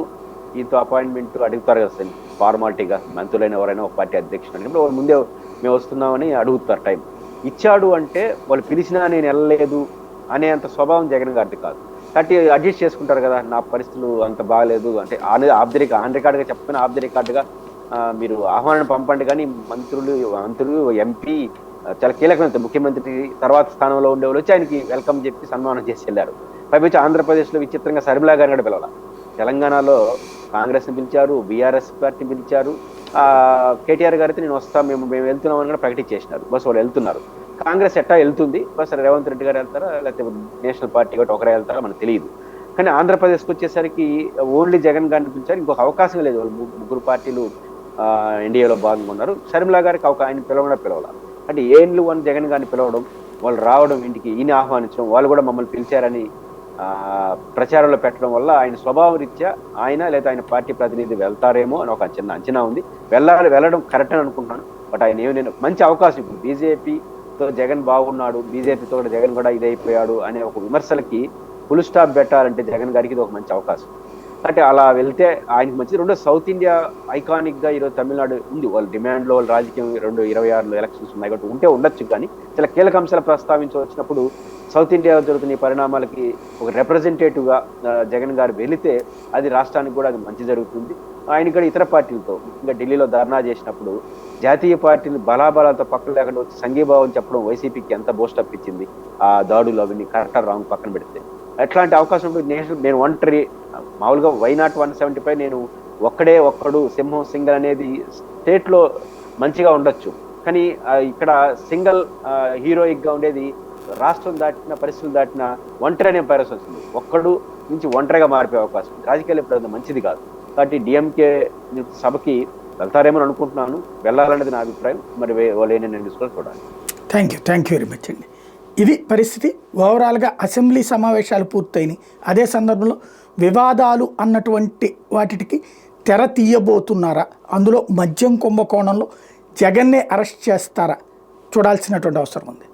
ఈతో అపాయింట్మెంట్ అడుగుతారు కదా సార్, ఫార్మాలిటీగా మంత్రులైన ఎవరైనా ఒక పార్టీ అధ్యక్షుడు అడిగినప్పుడు వాళ్ళు ముందే మేము వస్తున్నామని అడుగుతారు. టైం ఇచ్చాడు అంటే వాళ్ళు పిలిచినా నేను వెళ్ళలేదు అనే అంత స్వభావం జగన్ గారిది కాదు. కాబట్టి అడ్జస్ట్ చేసుకుంటారు కదా, నా పరిస్థితులు అంత బాగాలేదు అంటే ఆఫ్ ది రికార్డుగా చెప్పిన ఆఫ్ ది రికార్డుగా మీరు ఆహ్వానం పంపండి, కానీ మంత్రులు ఎంపీ చాలా కీలకమైన ముఖ్యమంత్రి తర్వాత స్థానంలో ఉండేవాళ్ళు వచ్చి ఆయనకి వెల్కమ్ చెప్పి సన్మానం చేసి వెళ్ళారు. పైపించి ఆంధ్రప్రదేశ్లో విచిత్రంగా శర్మిలా గారిని కూడా పిలవాల. తెలంగాణలో కాంగ్రెస్ని పిలిచారు, బీఆర్ఎస్ పార్టీని పిలిచారు, కేటీఆర్ గారితో నేను వస్తా మేము వెళ్తున్నామని కూడా ప్రకటించేసినారు. బస్ వాళ్ళు వెళ్తున్నారు. కాంగ్రెస్ ఎట్టా వెళ్తుంది, బస్ రేవంత్ రెడ్డి గారు వెళ్తారా లేకపోతే నేషనల్ పార్టీ ఒకటి ఒకరే వెళ్తారా మనకు తెలియదు. కానీ ఆంధ్రప్రదేశ్కి వచ్చేసరికి ఓన్లీ జగన్ గారిని పిలిచారు, ఇంకొక అవకాశం లేదు. వాళ్ళు ముగ్గురు పార్టీలు ఎన్డీఏలో భాగంగా ఉన్నారు. షర్మిలా గారికి ఆయన పిలవాల అంటే ఏళ్ళు అని జగన్ గారిని పిలవడం, వాళ్ళు రావడం, ఇంటికి ఈయన ఆహ్వానించడం, వాళ్ళు కూడా మమ్మల్ని పిలిచారని ప్రచారంలో పెట్టడం వల్ల ఆయన స్వభావ రీత్యా ఆయన లేదా ఆయన పార్టీ ప్రతినిధి వెళ్తారేమో అని ఒక చిన్న అంచనా ఉంది. వెళ్ళడం కరెక్ట్ అని అనుకుంటున్నాను. బట్ ఆయన నేను మంచి అవకాశం, ఇప్పుడు బీజేపీతో జగన్ బాగున్నాడు, బీజేపీతో జగన్ కూడా ఇదైపోయాడు అనే ఒక విమర్శలకి ఫుల్ స్టాప్ పెట్టాలంటే జగన్ గారికి ఇది ఒక మంచి అవకాశం. అంటే అలా వెళ్తే ఆయనకి మంచిది. రెండో సౌత్ ఇండియా ఐకానిక్ గా ఈరోజు తమిళనాడు ఉంది, వాళ్ళ డిమాండ్ లో వాళ్ళ రాజకీయం 2026లో ఎలక్షన్స్ ఉన్నాయి కాబట్టి ఉండొచ్చు. కానీ చాలా కీలక అంశాలు ప్రస్తావించవచ్చినప్పుడు సౌత్ ఇండియా జరుగుతున్న ఈ పరిణామాలకి ఒక రిప్రజెంటేటివ్ గా జగన్ గారు వెళితే అది రాష్ట్రానికి కూడా అది మంచి జరుగుతుంది. ఆయన కూడా ఇతర పార్టీలతో ముఖ్యంగా ఢిల్లీలో ధర్నా చేసినప్పుడు జాతీయ పార్టీలు బలాబలాలతో పక్కన లేకుండా వచ్చి సంఘీభావం చెప్పడం వైసీపీకి ఎంత బూస్టప్ ఇచ్చింది. ఆ దాడులు అవన్నీ కరెక్ట్ రాంగ్ పక్కన పెడితే ఎట్లాంటి అవకాశం నేను ఒంటరి మామూలుగా వైనాట్ 175 నేను ఒక్కడు సింహం సింగల్ అనేది స్టేట్ లో మంచిగా ఉండొచ్చు, కానీ ఇక్కడ సింగల్ హీరోయిక్ గా ఉండేది రాష్ట్రం దాటిన పరిస్థితులు దాటిన ఒంటరి అనే పరిస్థితి వస్తుంది. ఒక్కడు నుంచి ఒంటరిగా మారిపోయే అవకాశం ఉంది. రాజకీయాలు ఇప్పుడు మంచిది కాదు. కాబట్టి డిఎంకే సభకి వెళ్తారేమో అనుకుంటున్నాను. వెళ్ళాలనేది నా అభిప్రాయం. మరి వాళ్ళు ఏంటంటే చూసుకోవాలి, చూడాలి. థ్యాంక్ యూ వెరీ మచ్ అండి. ఇది పరిస్థితి. ఓవరాల్గా అసెంబ్లీ సమావేశాలు పూర్తయినాయి. అదే సందర్భంలో వివాదాలు అన్నటువంటి వాటికి తెర తీయబోతున్నారా, అందులో మద్యం కుంభకోణంలో జగన్నే అరెస్ట్ చేస్తారా చూడాల్సినటువంటి అవసరం ఉంది.